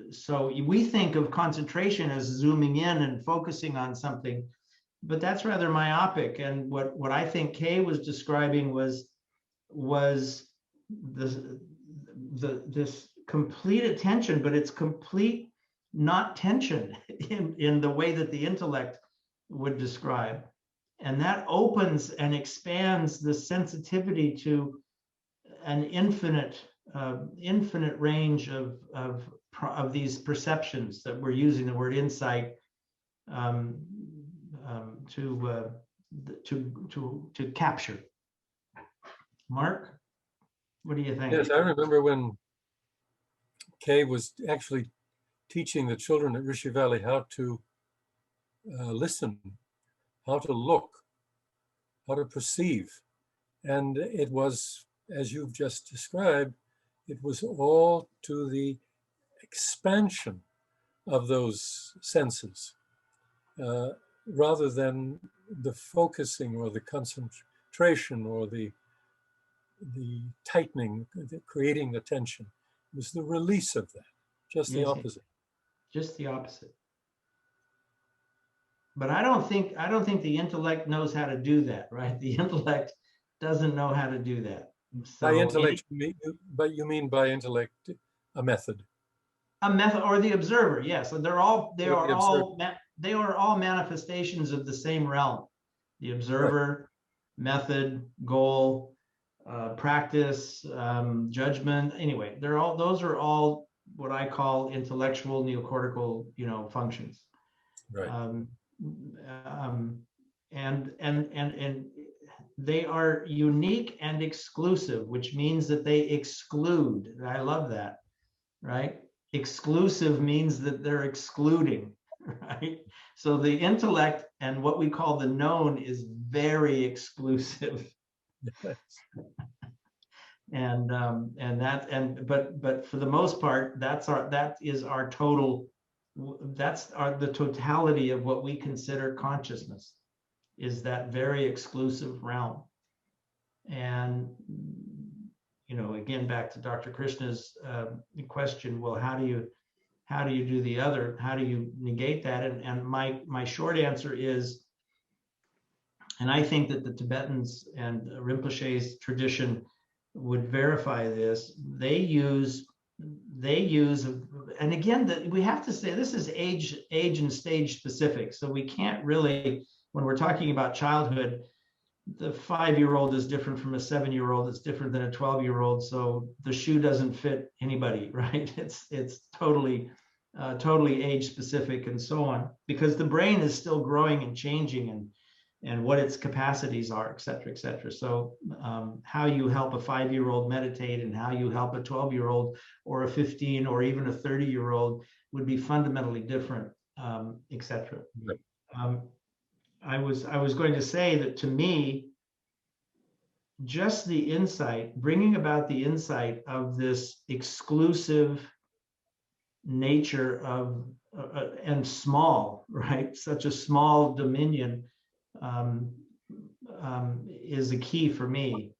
we think of concentration as zooming in and focusing on something, but that's rather myopic. And what I think Kay was describing was this complete attention, but it's complete not tension in the way that the intellect would describe. And that opens and expands the sensitivity to an infinite range of these perceptions that we're using the word insight to capture. Mark, what do you think? Yes, I remember when Kay was actually teaching the children at Rishi Valley how to listen, how to look, how to perceive. And it was, as you've just described, it was all to the expansion of those senses, rather than the focusing or the concentration or the tightening, creating the tension. It was the release of that, just the opposite. Just the opposite. But I don't think the intellect knows how to do that, right? The intellect doesn't know how to do that. So by intellect, but you mean by intellect a method? A method, or the observer, yes. And they are all manifestations of the same realm. The observer, right. Method, goal, practice, judgment. Anyway, those are all what I call intellectual neocortical, functions. Right. And they are unique and exclusive, which means that they exclude. I love that, right? Exclusive means that they're excluding, right? So the intellect and what we call the known is very exclusive. But for the most part, that is our total. That's the totality of what we consider consciousness, is that very exclusive realm. And again, back to Dr. Krishna's question, well, how do you do the other? How do you negate that? And my short answer is, and I think that the Tibetans and Rinpoche's tradition would verify this, they use, and again, we have to say this is age and stage specific. So we can't really, when we're talking about childhood, the 5-year-old is different from a 7-year-old. It's different than a 12-year-old. So the shoe doesn't fit anybody, right? It's totally age specific and so on, because the brain is still growing and changing and what its capacities are, et cetera, et cetera. So how you help a 5-year-old meditate and how you help a 12-year-old or a 15 or even a 30-year-old would be fundamentally different, et cetera. Right. I was going to say that to me, just the insight, bringing about the insight of this exclusive nature of and small, right? Such a small dominion is a key for me.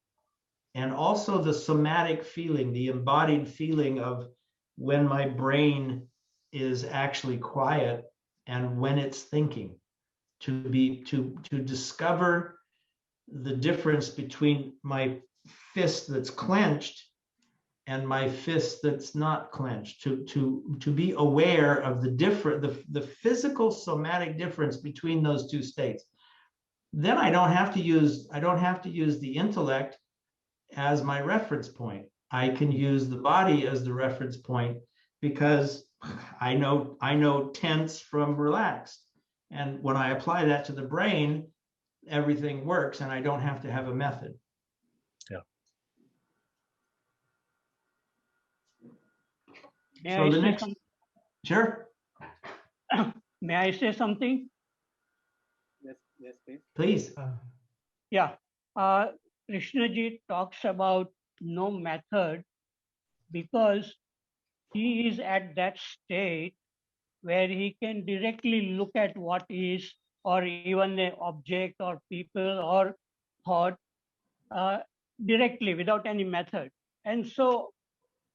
And also the somatic feeling, the embodied feeling of when my brain is actually quiet and when it's thinking. To discover the difference between my fist that's clenched and my fist that's not clenched, to be aware of the physical somatic difference between those two states. Then I don't have to use the intellect as my reference point. I can use the body as the reference point, because I know tense from relaxed. And when I apply that to the brain, everything works and I don't have to have a method. Yeah. So the next, sure. May I say something? Yes, please. Please. Yeah. Krishnaji talks about no method because he is at that state where he can directly look at what is, or even an object or people or thought directly without any method. And so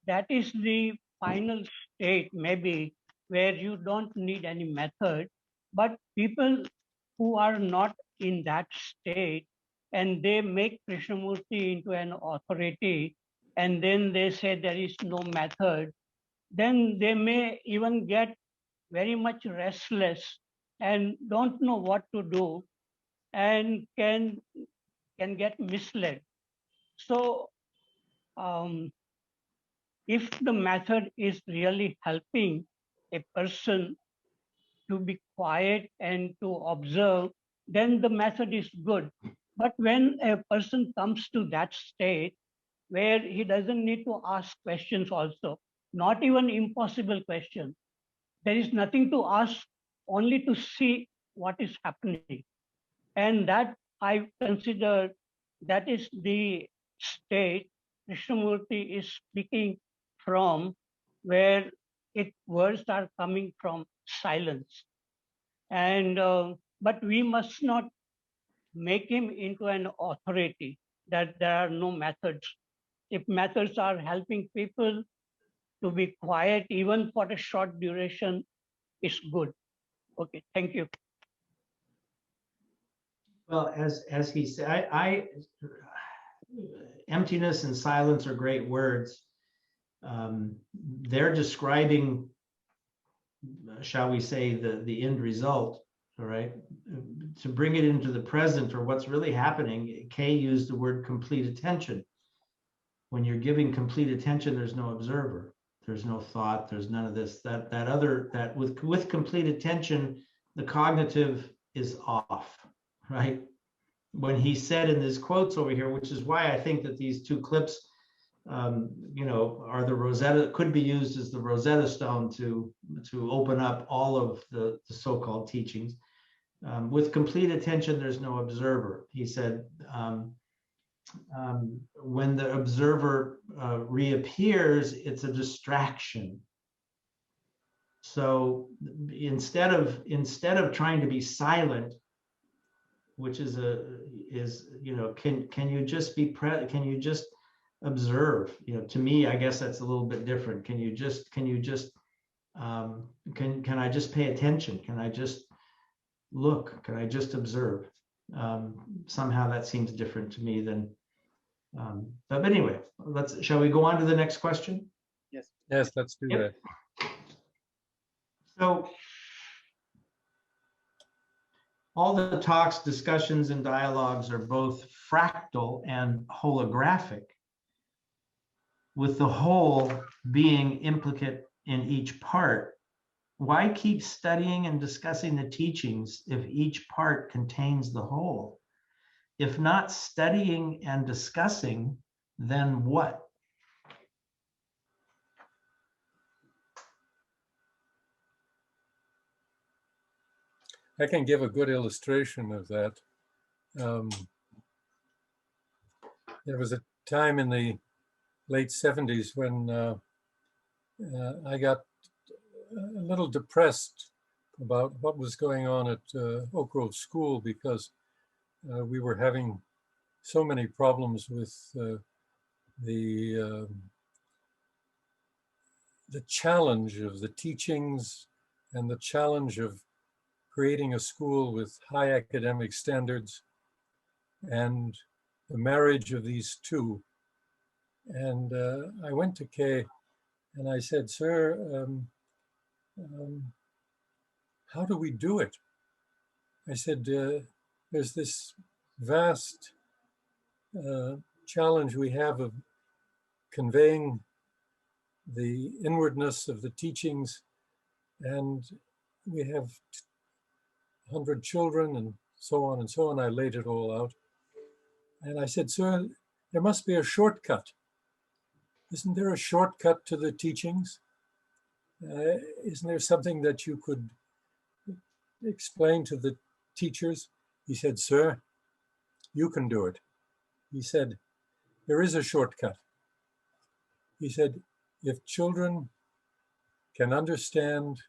that is the final state, maybe, where you don't need any method. But people who are not in that state and they make Krishnamurti into an authority, and then they say there is no method, then they may even get very much restless and don't know what to do and can get misled. So if the method is really helping a person to be quiet and to observe, then the method is good. But when a person comes to that state where he doesn't need to ask questions also, not even impossible questions, there is nothing to ask, only to see what is happening. And that I consider that is the state Krishnamurti is speaking from, where words are coming from silence. And but we must not make him into an authority that there are no methods. If methods are helping people to be quiet even for a short duration, it's good. Okay, thank you. Well, as he said, emptiness and silence are great words. They're describing, shall we say, the end result. All right. To bring it into the present, or what's really happening, Kay used the word complete attention. When you're giving complete attention, there's no observer. there's no thought, there's none of this. That with complete attention, the cognitive is off, right? When he said in his quotes over here, which is why I think that these two clips, are the Rosetta, could be used as the Rosetta Stone to open up all of the so-called teachings. With complete attention, there's no observer. He said, when the observer reappears, it's a distraction. So instead of trying to be silent, which can you just be can you just observe? To me, I guess that's a little bit different. Can I just pay attention? Can I just look? Can I just observe? Somehow that seems different to me than. But anyway, shall we go on to the next question? Yes. Yes, let's do that. So all the talks, discussions, and dialogues are both fractal and holographic, with the whole being implicate in each part. Why keep studying and discussing the teachings if each part contains the whole? If not studying and discussing, then what? I can give a good illustration of that. There was a time in the late 70s when I got a little depressed about what was going on at Oak Grove School, because we were having so many problems with the challenge of the teachings and the challenge of creating a school with high academic standards and the marriage of these two. And I went to Kay and I said, "Sir, how do we do it?" I said, there's this vast challenge we have of conveying the inwardness of the teachings, and we have 100 children and so on and so on. I laid it all out. And I said, "Sir, there must be a shortcut. Isn't there a shortcut to the teachings? Isn't there something that you could explain to the teachers?" He said, "Sir, you can do it." He said, "There is a shortcut." He said, "If children can understand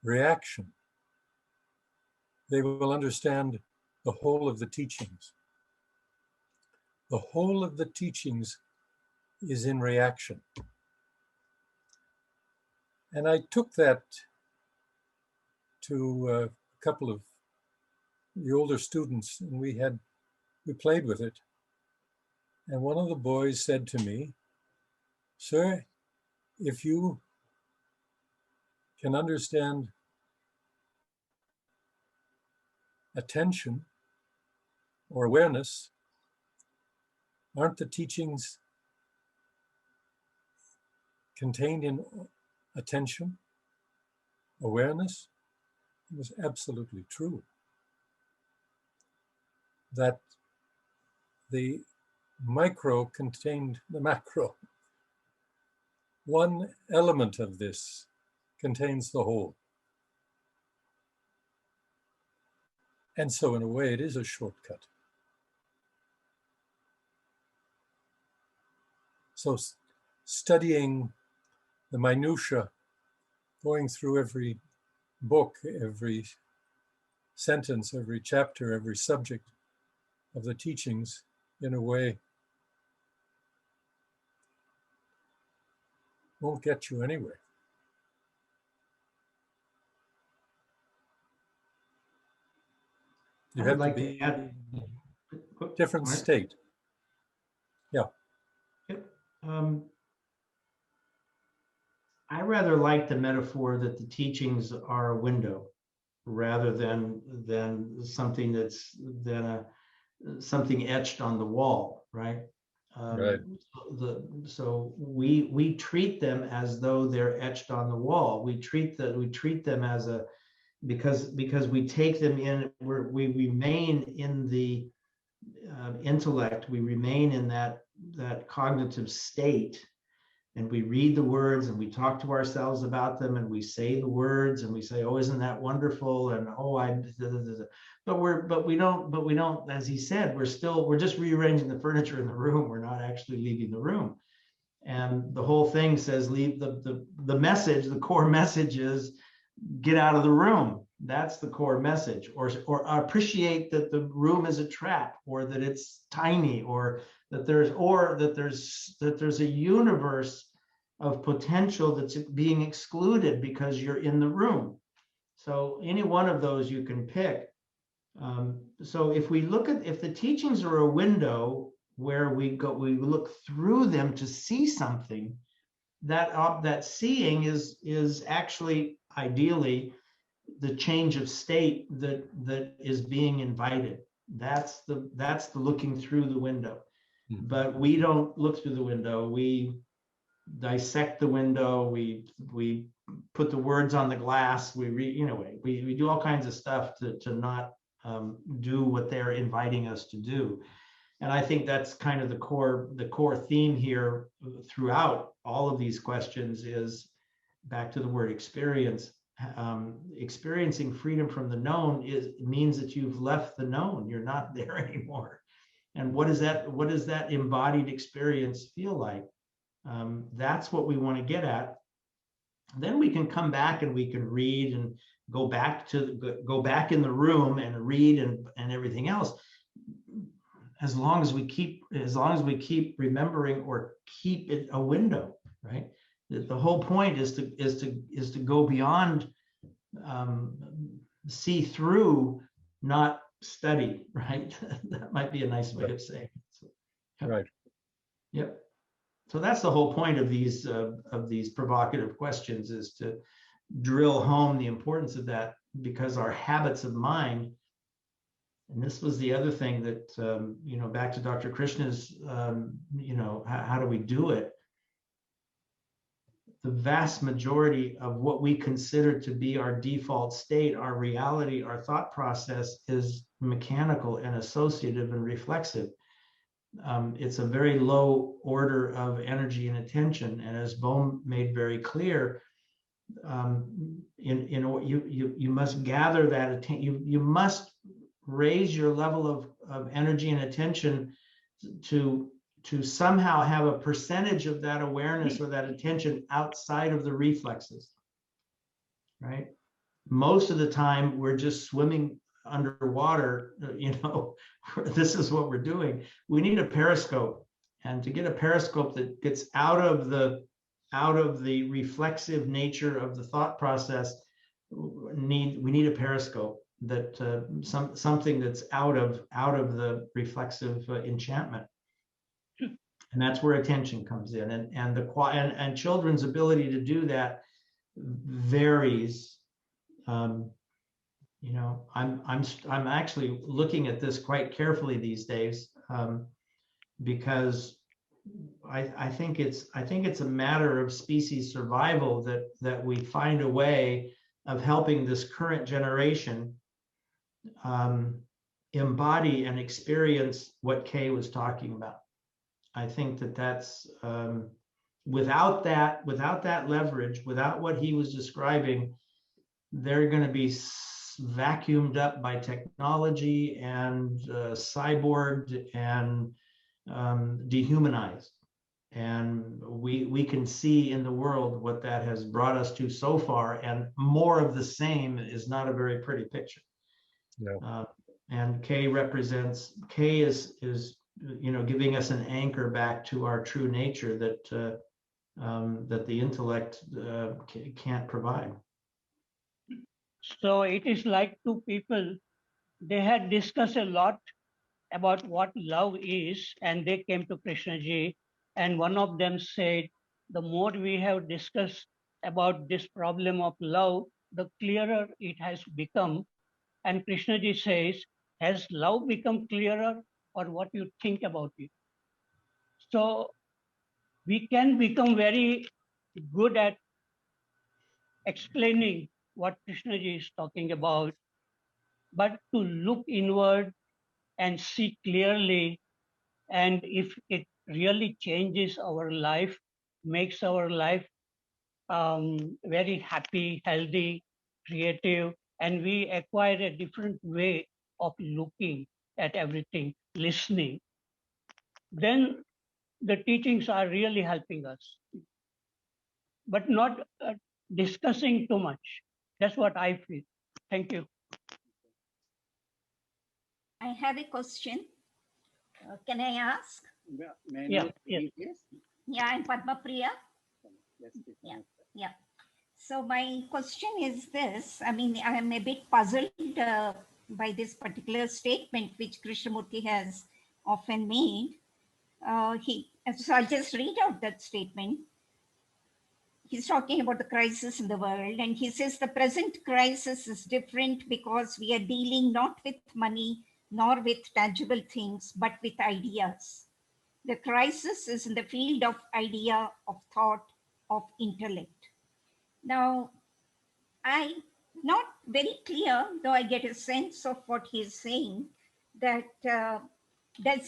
reaction, they will understand the whole of the teachings. The whole of the teachings is in reaction." And I took that to a couple of the older students, and we played with it. And one of the boys said to me, "Sir, if you can understand attention or awareness, aren't the teachings contained in attention, awareness?" It was absolutely true. That the micro contained the macro. One element of this contains the whole. And so in a way, it is a shortcut. So studying the minutia, going through every book, every sentence, every chapter, every subject of the teachings, in a way, won't get you anywhere. You have to be in a different state. Yeah. I rather like the metaphor that the teachings are a window, rather than something something etched on the wall, right? Right. So we treat them as though they're etched on the wall. We treat them as a, because we take them in, we remain in the intellect, we remain in that cognitive state, and we read the words and we talk to ourselves about them and we say the words and we say, oh, isn't that wonderful? And oh, but we don't, as he said, we're just rearranging the furniture in the room. We're not actually leaving the room. And the whole thing says, leave the message, the core message is get out of the room. That's the core message, or appreciate that the room is a trap, or that it's tiny, or that there's a universe of potential that's being excluded because you're in the room. So any one of those you can pick. So if the teachings are a window where we look through them to see something, that seeing is actually ideally the change of state that is being invited. That's the looking through the window. Mm-hmm. But we don't look through the window. We dissect the window. We put the words on the glass. We do all kinds of stuff to not do what they're inviting us to do. And I think that's kind of the core theme here throughout all of these questions is back to the word experience. Experiencing freedom from the known means that you've left the known. You're not there anymore. And what does that embodied experience feel like? That's what we want to get at. Then we can come back and we can read and go back in the room and read and everything else. As long as we keep remembering or keep it a window, right? The whole point is to go beyond, see through, not study, right? That might be a nice way of saying it. So, right. Yep. So that's the whole point of these provocative questions, is to drill home the importance of that, because our habits of mind. And this was the other thing that, back to Dr. Krishna's, how do we do it? The vast majority of what we consider to be our default state, our reality, our thought process is mechanical and associative and reflexive. It's a very low order of energy and attention. And as Bohm made very clear, you must gather that attention. You must raise your level of energy and attention to somehow have a percentage of that awareness or that attention outside of the reflexes, right? Most of the time we're just swimming underwater, this is what we're doing. We need a periscope, and to get a periscope that gets out of the reflexive nature of the thought process, we need a periscope that something that's out of the reflexive enchantment. And that's where attention comes in, and children's ability to do that varies. I'm actually looking at this quite carefully these days, because I think it's a matter of species survival that we find a way of helping this current generation embody and experience what Kay was talking about. I think that's without that leverage, without what he was describing, they're going to be vacuumed up by technology and cyborged and dehumanized. And we can see in the world what that has brought us to so far, and more of the same is not a very pretty picture. Yeah. And K is giving us an anchor back to our true nature that the intellect can't provide. So it is like two people, they had discussed a lot about what love is, and they came to Krishnaji, and one of them said, the more we have discussed about this problem of love, the clearer it has become. And Krishnaji says, has love become clearer, or what you think about it? So we can become very good at explaining what Krishnaji is talking about, but to look inward and see clearly, and if it really changes our life, makes our life very happy, healthy, creative, and we acquire a different way of looking at everything, listening, then the teachings are really helping us, but not discussing too much. That's what I feel. Thank you. I have a question. Can I ask? Yeah, yes. Yeah, I'm Padma Priya. Yeah, yeah. So my question is this. I mean, I am a bit puzzled by this particular statement which Krishnamurti has often made. So I'll just read out that statement. He's talking about the crisis in the world, and he says the present crisis is different because we are dealing not with money nor with tangible things, but with ideas. The crisis is in the field of idea, of thought, of intellect. Now, I'm not very clear, though I get a sense of what he's saying, that is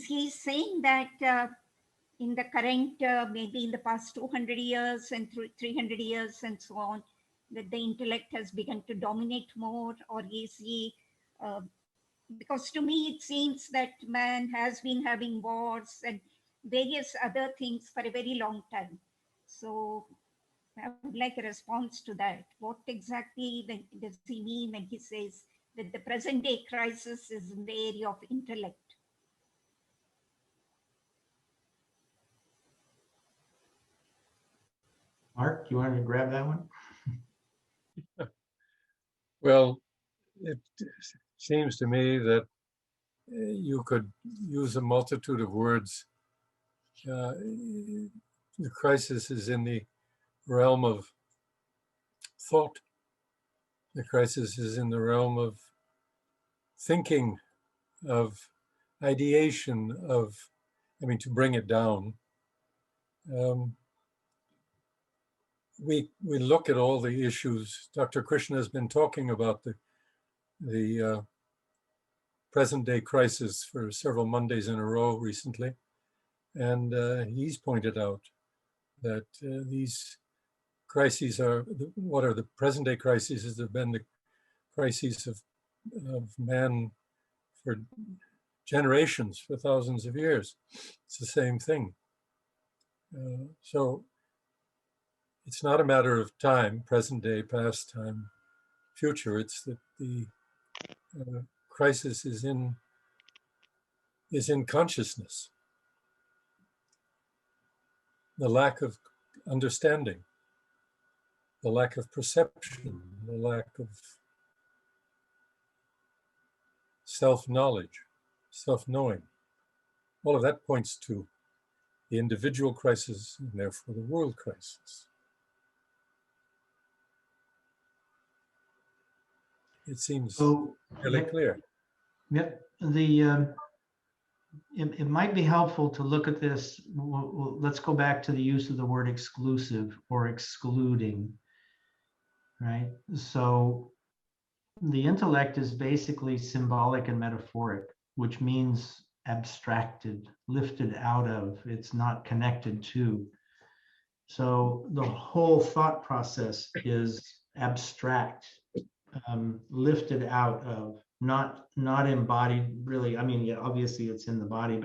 he saying that in the current, maybe in the past 200 years and 300 years and so on, that the intellect has begun to dominate more, or is he, because to me it seems that man has been having wars and various other things for a very long time. So I would like a response to that. What exactly does he mean when he says that the present day crisis is in the area of intellect? Mark, you want to grab that one? Well, it seems to me that you could use a multitude of words. The crisis is in the realm of thought. The crisis is in the realm of thinking, of ideation, to bring it down. We look at all the issues. Dr. Krishna has been talking about the present day crisis for several Mondays in a row recently. And he's pointed out that these crises what are the present day crises have been the crises of man for generations, for thousands of years. It's the same thing. So it's not a matter of time, present day, past time, future. It's that the crisis is in consciousness. The lack of understanding, the lack of perception, the lack of self-knowledge, self-knowing. All of that points to the individual crisis and therefore the world crisis. It seems really clear. Yep. It might be helpful to look at this. Let's go back to the use of the word exclusive or excluding, right? So the intellect is basically symbolic and metaphoric, which means abstracted, lifted out of, it's not connected to. So the whole thought process is abstract, lifted out of, not embodied really. I mean, yeah, obviously it's in the body,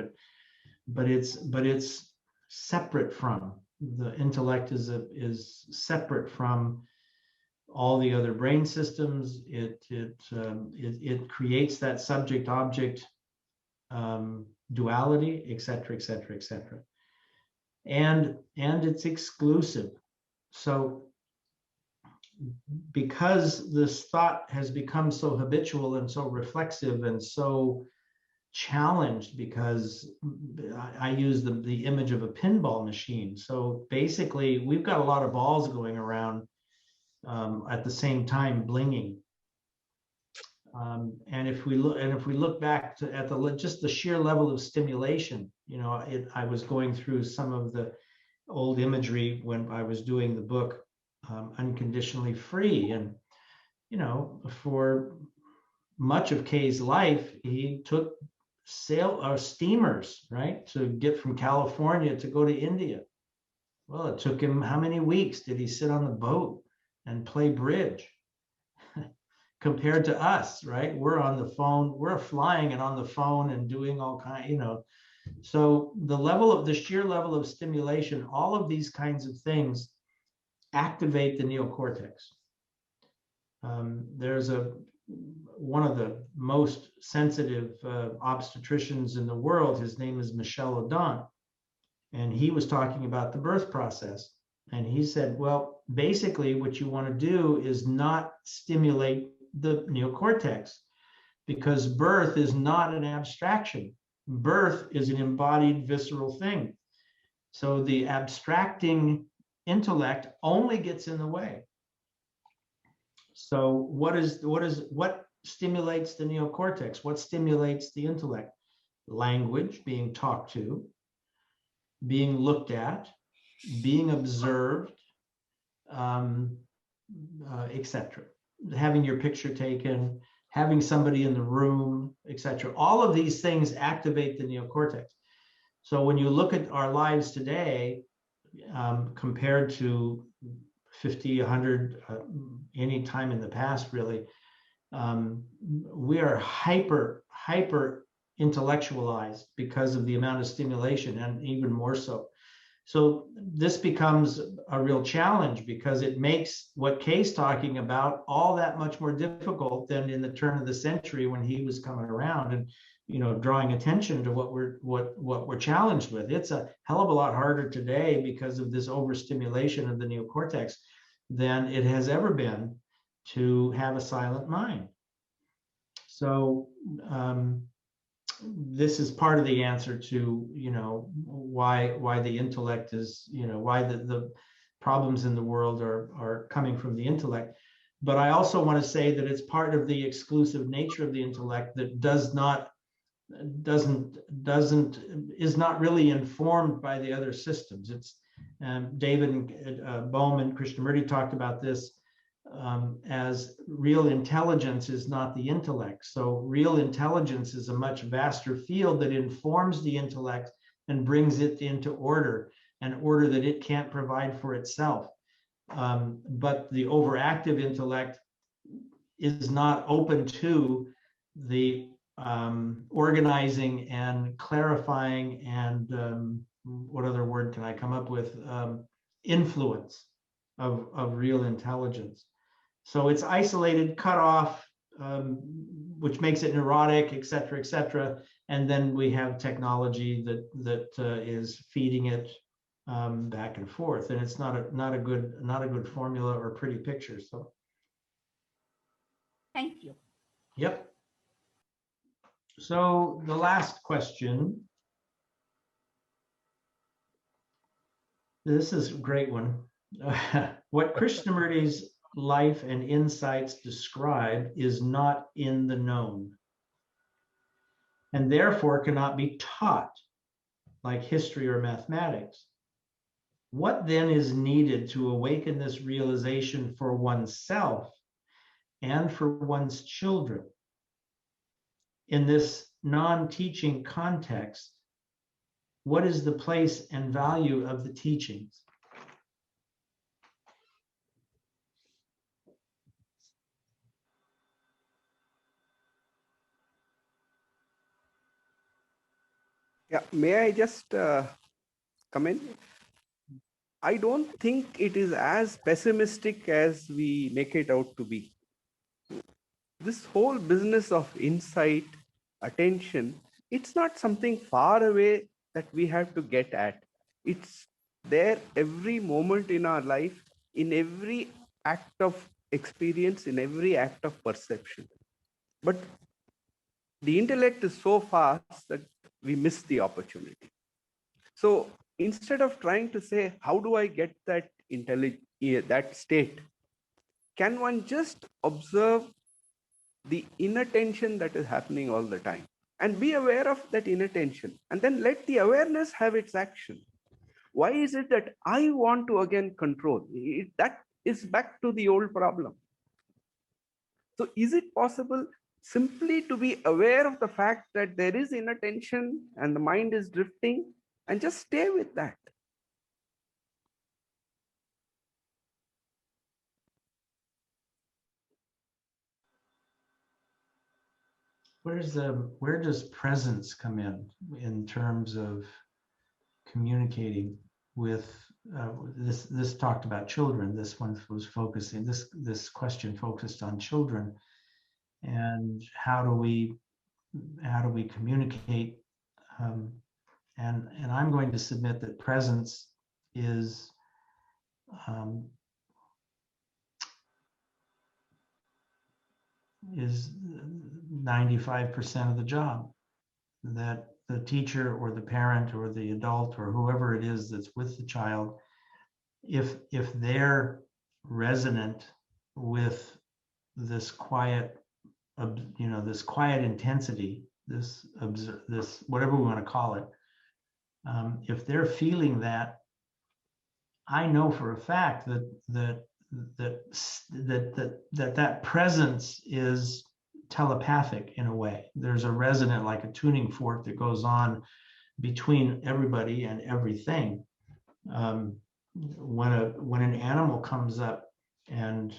but it's separate from. The intellect is separate from all the other brain systems. It creates that subject object duality, etc., etc., etc. And it's exclusive. So because this thought has become so habitual and so reflexive and so challenged, because I use the image of a pinball machine. So basically, we've got a lot of balls going around at the same time, blinging. And if we look back at just the sheer level of stimulation, I was going through some of the old imagery when I was doing the book Unconditionally Free, and for much of Kay's life, he took steamers, right, to get from California to go to India. Well, it took him how many weeks did he sit on the boat and play bridge? Compared to us, right? We're on the phone, we're flying and on the phone and doing all kinds, So the sheer level of stimulation, all of these kinds of things activate the neocortex. There's one of the most sensitive obstetricians in the world. His name is Michel Odent, and he was talking about the birth process. And he said, well, basically what you want to do is not stimulate the neocortex, because birth is not an abstraction. Birth is an embodied visceral thing. So the abstracting intellect only gets in the way. So what stimulates the neocortex? What stimulates the intellect? Language, being talked to, being looked at, being observed, etc. Having your picture taken, having somebody in the room, etc. All of these things activate the neocortex. So when you look at our lives today, compared to 50, 100, any time in the past, really, we are hyper intellectualized because of the amount of stimulation, and even more so. So this becomes a real challenge, because it makes what Kay's talking about all that much more difficult than in the turn of the century when he was coming around and drawing attention to what we're challenged with. It's a hell of a lot harder today because of this overstimulation of the neocortex than it has ever been to have a silent mind. So this is part of the answer to why the intellect is, why the problems in the world are coming from the intellect. But I also want to say that it's part of the exclusive nature of the intellect that is not really informed by the other systems. It's David and Bohm and Krishnamurti talked about this as real intelligence is not the intellect. So real intelligence is a much vaster field that informs the intellect and brings it into order, an order that it can't provide for itself. But the overactive intellect is not open to the organizing and clarifying and what other word can I come up with? Influence of real intelligence. So it's isolated, cut off, which makes it neurotic, et cetera, and then we have technology that is feeding it back and forth, and it's not a good formula or pretty picture. So, thank you. Yep. So the last question. This is a great one. What Krishnamurti's life and insights describe is not in the known, and therefore cannot be taught like history or mathematics. What then is needed to awaken this realization for oneself and for one's children? In this non-teaching context, what is the place and value of the teachings? Yeah, may I just come in? I don't think it is as pessimistic as we make it out to be. This whole business of insight, attention, it's not something far away that we have to get at. It's there every moment in our life, in every act of experience, in every act of perception. But the intellect is so fast that we miss the opportunity. So instead of trying to say, how do I get that that state? Can one just observe the inattention that is happening all the time. And be aware of that inattention. And then let the awareness have its action. Why is it that I want to again control? That is back to the old problem. So is it possible simply to be aware of the fact that there is inattention and the mind is drifting and just stay with that? Where does presence come in terms of communicating with this talked about children. This one was focusing, this question focused on children, and how do we communicate, and I'm going to submit that presence is is 95% of the job, that the teacher or the parent or the adult or whoever it is that's with the child, if they're resonant with this quiet, this quiet intensity, this whatever we want to call it, if they're feeling that, I know for a fact that presence is telepathic in a way. There's a resonant, like a tuning fork that goes on between everybody and everything. When an animal comes up and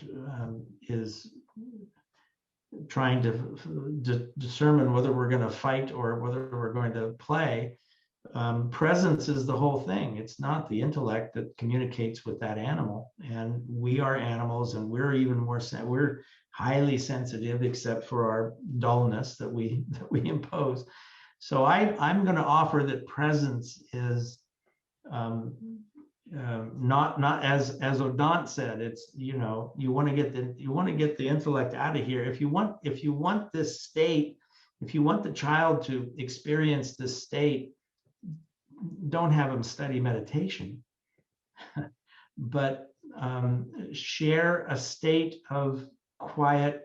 is trying to determine whether we're going to fight or whether we're going to play, presence is the whole thing. It's not the intellect that communicates with that animal, and we are animals, and we're even more we're highly sensitive, except for our dullness that we impose. So I'm going to offer that presence is not as Odant said. It's, you want to get the intellect out of here. If you want this state, if you want the child to experience this state, don't have them study meditation, but share a state of quiet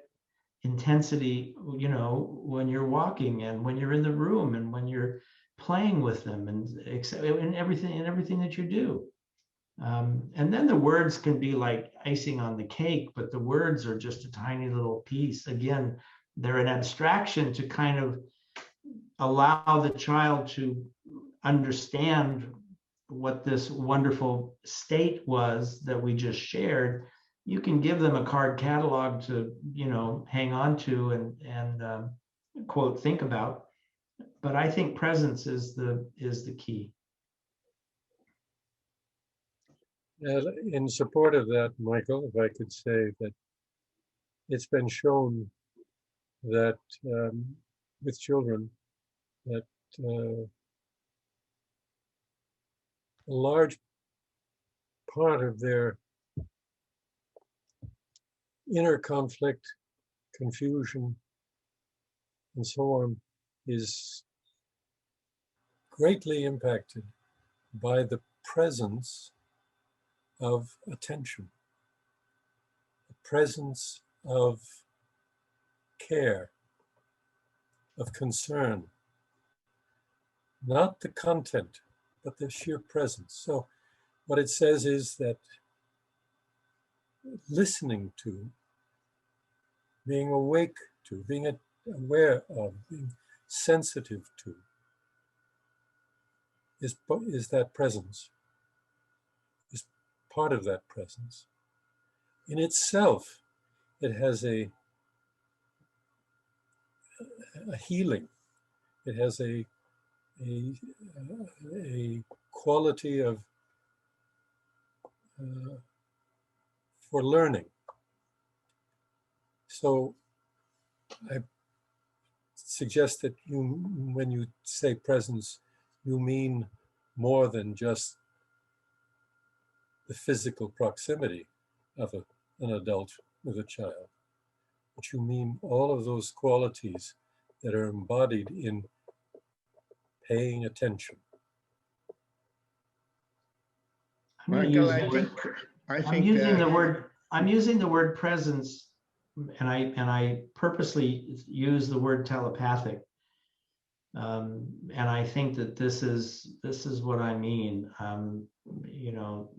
intensity, when you're walking and when you're in the room and when you're playing with them, and everything that you do. And then the words can be like icing on the cake, but the words are just a tiny little piece. Again, they're an abstraction to kind of allow the child to understand what this wonderful state was that we just shared. You can give them a card catalog to, hang on to and quote, think about. But I think presence is the key. In support of that, Michael, if I could say that it's been shown that with children that a large part of their inner conflict, confusion, and so on is greatly impacted by the presence of attention, the presence of care, of concern, not the content, but the sheer presence. So what it says is that listening to, being awake to, being aware of, being sensitive to, is that presence, is part of that presence. In itself, it has a healing. It has a quality of for learning. So I suggest that when you say presence, you mean more than just the physical proximity of an adult with a child, but you mean all of those qualities that are embodied in paying attention. I'm using the word presence I purposely use the word telepathic. And I think that this is what I mean. You know,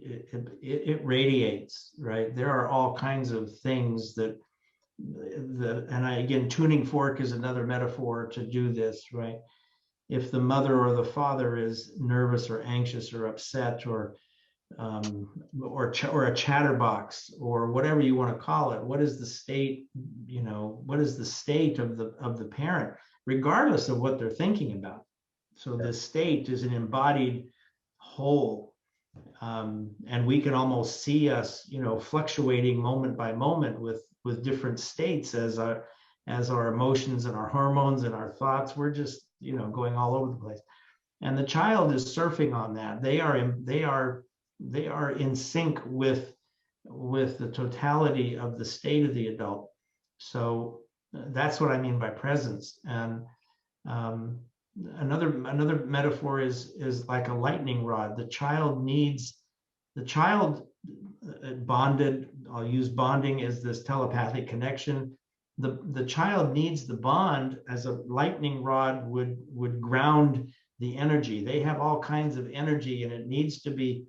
it radiates, right? There are all kinds of things that again, tuning fork is another metaphor to do this, right? If the mother or the father is nervous or anxious or upset or a chatterbox or whatever you want to call it, what is the state? You know, what is the state of the parent, regardless of what they're thinking about? So the state is an embodied whole, and we can almost see us, you know, fluctuating moment by moment with different states as our emotions and our hormones and our thoughts. We're just, you know, going all over the place, and the child is surfing on that. They are in sync with the totality of the state of the adult. So that's what I mean by presence. And another metaphor is like a lightning rod. The child bonded. I'll use bonding as this telepathic connection. The child needs the bond as a lightning rod would ground the energy. They have all kinds of energy, and it needs to be.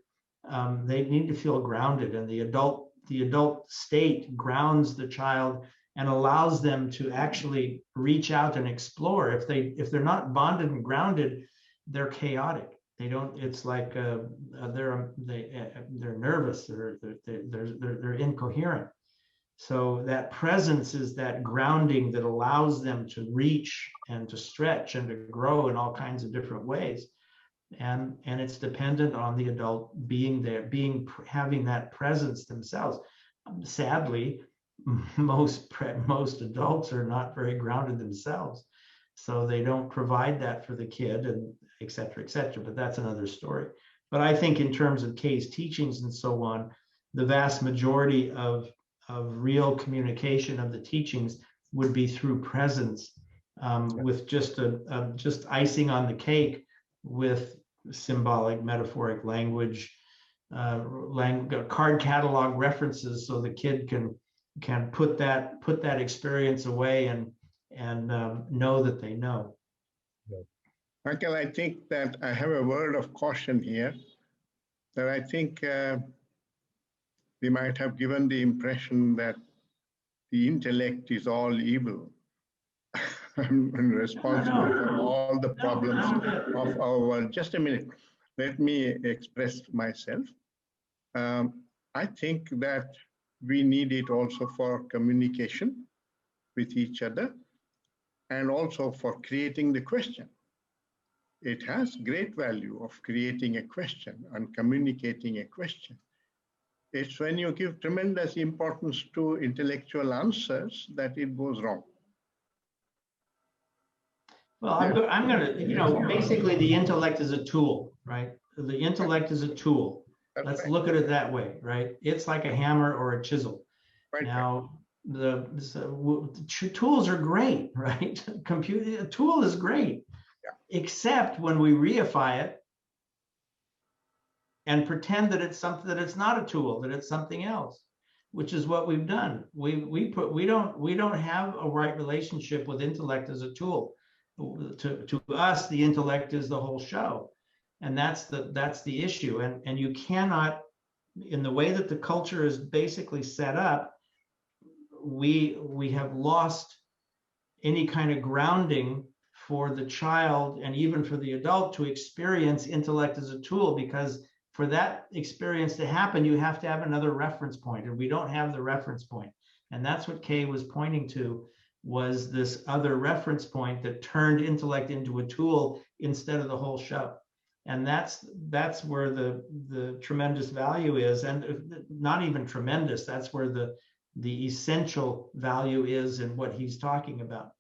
They need to feel grounded, and the adult state grounds the child and allows them to actually reach out and explore. If they're not bonded and grounded, they're chaotic. They don't. It's like they're nervous. They're incoherent. So that presence is that grounding that allows them to reach and to stretch and to grow in all kinds of different ways. And it's dependent on the adult being there, having that presence themselves. Sadly, most adults are not very grounded themselves, so they don't provide that for the kid, and et cetera, but that's another story. But I think in terms of Kay's teachings and so on, the vast majority of real communication of the teachings would be through presence, with just icing on the cake with symbolic, metaphoric language, card catalog references, so the kid can put that experience away and know that they know. Michael, I think that I have a word of caution here, that I think we might have given the impression that the intellect is all evil and responsible for all the problems of our world. Just a minute, let me express myself. I think that we need it also for communication with each other, and also for creating the question. It has great value of creating a question and communicating a question. It's when you give tremendous importance to intellectual answers that it goes wrong. Well, I'm going to, you know, basically the intellect is a tool, right? The intellect is a tool. Let's look at it that way, right? It's like a hammer or a chisel. Right. Now, the tools are great, right? A tool is great, except when we reify it and pretend that it's something, that it's not a tool, that it's something else, which is what we've done. We don't have a right relationship with intellect as a tool. To us, the intellect is the whole show, and that's the issue. And you cannot, in the way that the culture is basically set up, we have lost any kind of grounding for the child and even for the adult to experience intellect as a tool, because for that experience to happen, you have to have another reference point, and we don't have the reference point. And that's what Kay was pointing to, was this other reference point that turned intellect into a tool instead of the whole show. And that's where the tremendous value is, and not even tremendous, that's where the essential value is in what he's talking about.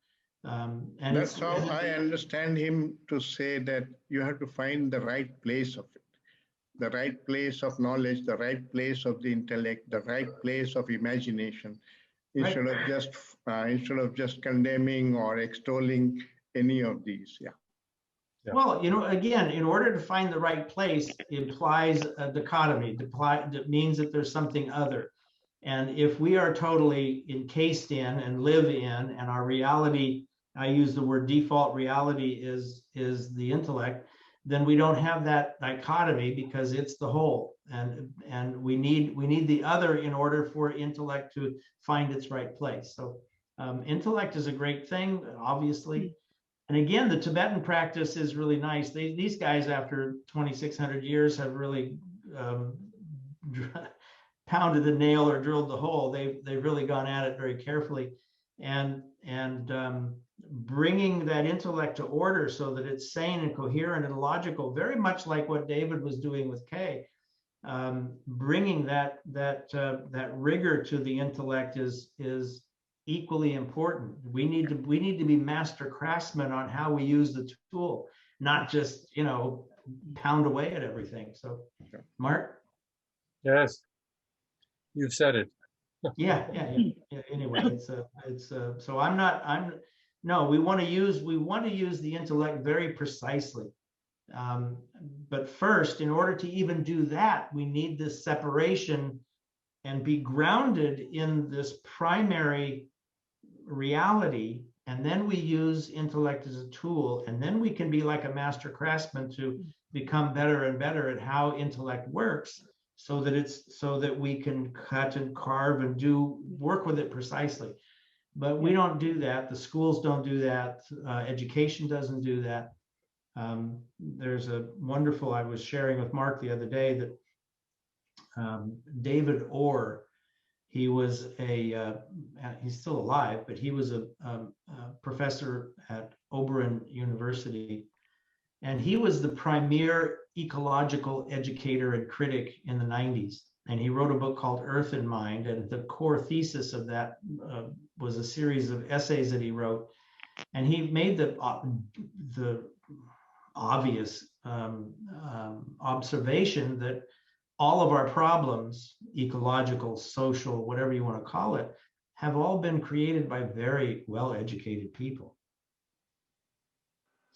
And that's how I understand him to say that you have to find the right place of it, the right place of knowledge, the right place of the intellect, the right place of imagination, instead of just condemning or extolling any of these. Yeah. Well, you know, again, in order to find the right place implies a dichotomy. That means that there's something other. And if we are totally encased in and live in, and our reality, I use the word default reality is the intellect, then we don't have that dichotomy because it's the whole. And we need the other in order for intellect to find its right place. So intellect is a great thing, obviously. And again, the Tibetan practice is really nice. These guys, after 2,600 years, have really pounded the nail or drilled the hole. They've really gone at it very carefully, and bringing that intellect to order so that it's sane and coherent and logical, very much like what David was doing with Kay. Bringing that rigor to the intellect is equally important. We need to be master craftsmen on how we use the tool, not just pound away at everything. So, Mark. Yes, you've said it. Yeah. Anyway, so no, we want to use the intellect very precisely. But first, in order to even do that, we need this separation and be grounded in this primary reality. And then we use intellect as a tool, and then we can be like a master craftsman to become better and better at how intellect works, so that we can cut and carve and work with it precisely. But we don't do that. The schools don't do that. Education doesn't do that. There's a wonderful, I was sharing with Mark the other day that David Orr, he was he's still alive, but he was a professor at Oberlin University. And he was the premier ecological educator and critic in the 90s. And he wrote a book called Earth and Mind. And the core thesis of that was a series of essays that he wrote. And he made the obvious observation that all of our problems, ecological, social, whatever you want to call it, have all been created by very well-educated people.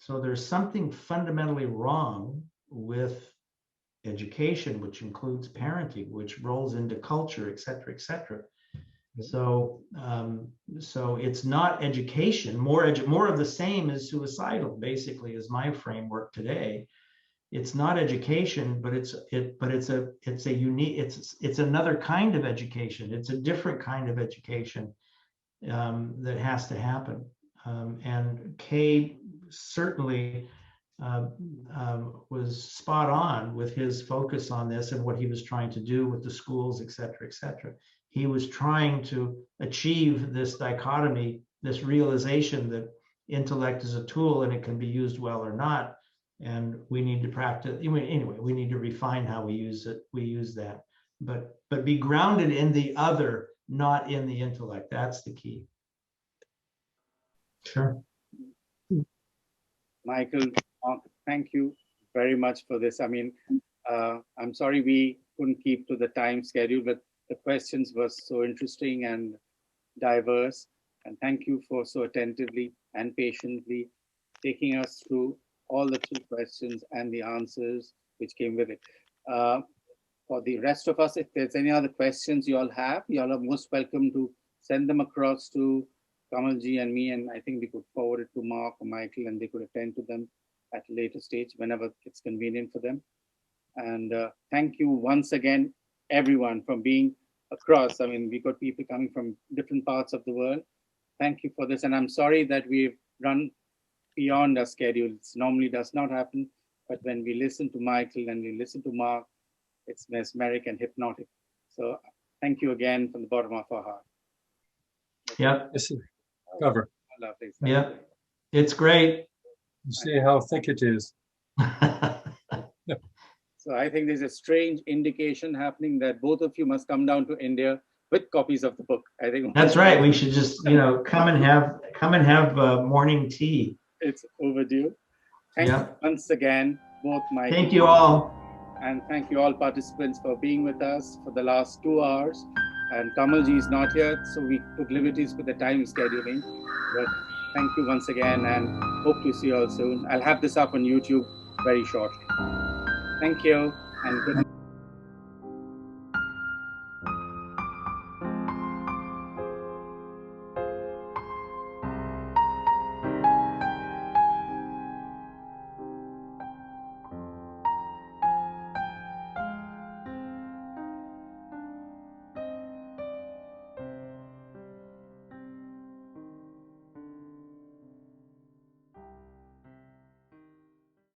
So there's something fundamentally wrong with education, which includes parenting, which rolls into culture, et cetera, et cetera. So it's not education. More of the same is suicidal, basically, is my framework today. It's not education, but it's another kind of education. It's a different kind of education that has to happen. And Kay certainly was spot on with his focus on this and what he was trying to do with the schools, et cetera, et cetera. He was trying to achieve this dichotomy, this realization that intellect is a tool and it can be used well or not. And we need to practice, anyway, we need to refine how we use it. We use that, but be grounded in the other, not in the intellect. That's the key. Sure. Michael, thank you very much for this. I mean, I'm sorry we couldn't keep to the time schedule, but the questions were so interesting and diverse. And thank you for so attentively and patiently taking us through all the 3 questions and the answers which came with it. For the rest of us, if there's any other questions you all have, you all are most welcome to send them across to Kamalji and me, and I think we could forward it to Mark or Michael, and they could attend to them at a later stage whenever it's convenient for them. And thank you once again, everyone, for being across. I mean, we got people coming from different parts of the world. Thank you for this, and I'm sorry that we've run beyond our schedule. It normally does not happen, but when we listen to Michael and we listen to Mark, it's mesmeric and hypnotic. So thank you again from the bottom of our heart. Yeah. Cover. Yeah, it's great. You see how thick it is. So I think there's a strange indication happening that both of you must come down to India with copies of the book. I think that's right. We should just, come and have morning tea. It's overdue. Thank you once again, both Michael. Thank you all. And thank you all participants for being with us for the last 2 hours. And Kamalji is not here, so we took liberties with the time scheduling. But thank you once again, and hope to see you all soon. I'll have this up on YouTube very shortly. Thank you, and good night.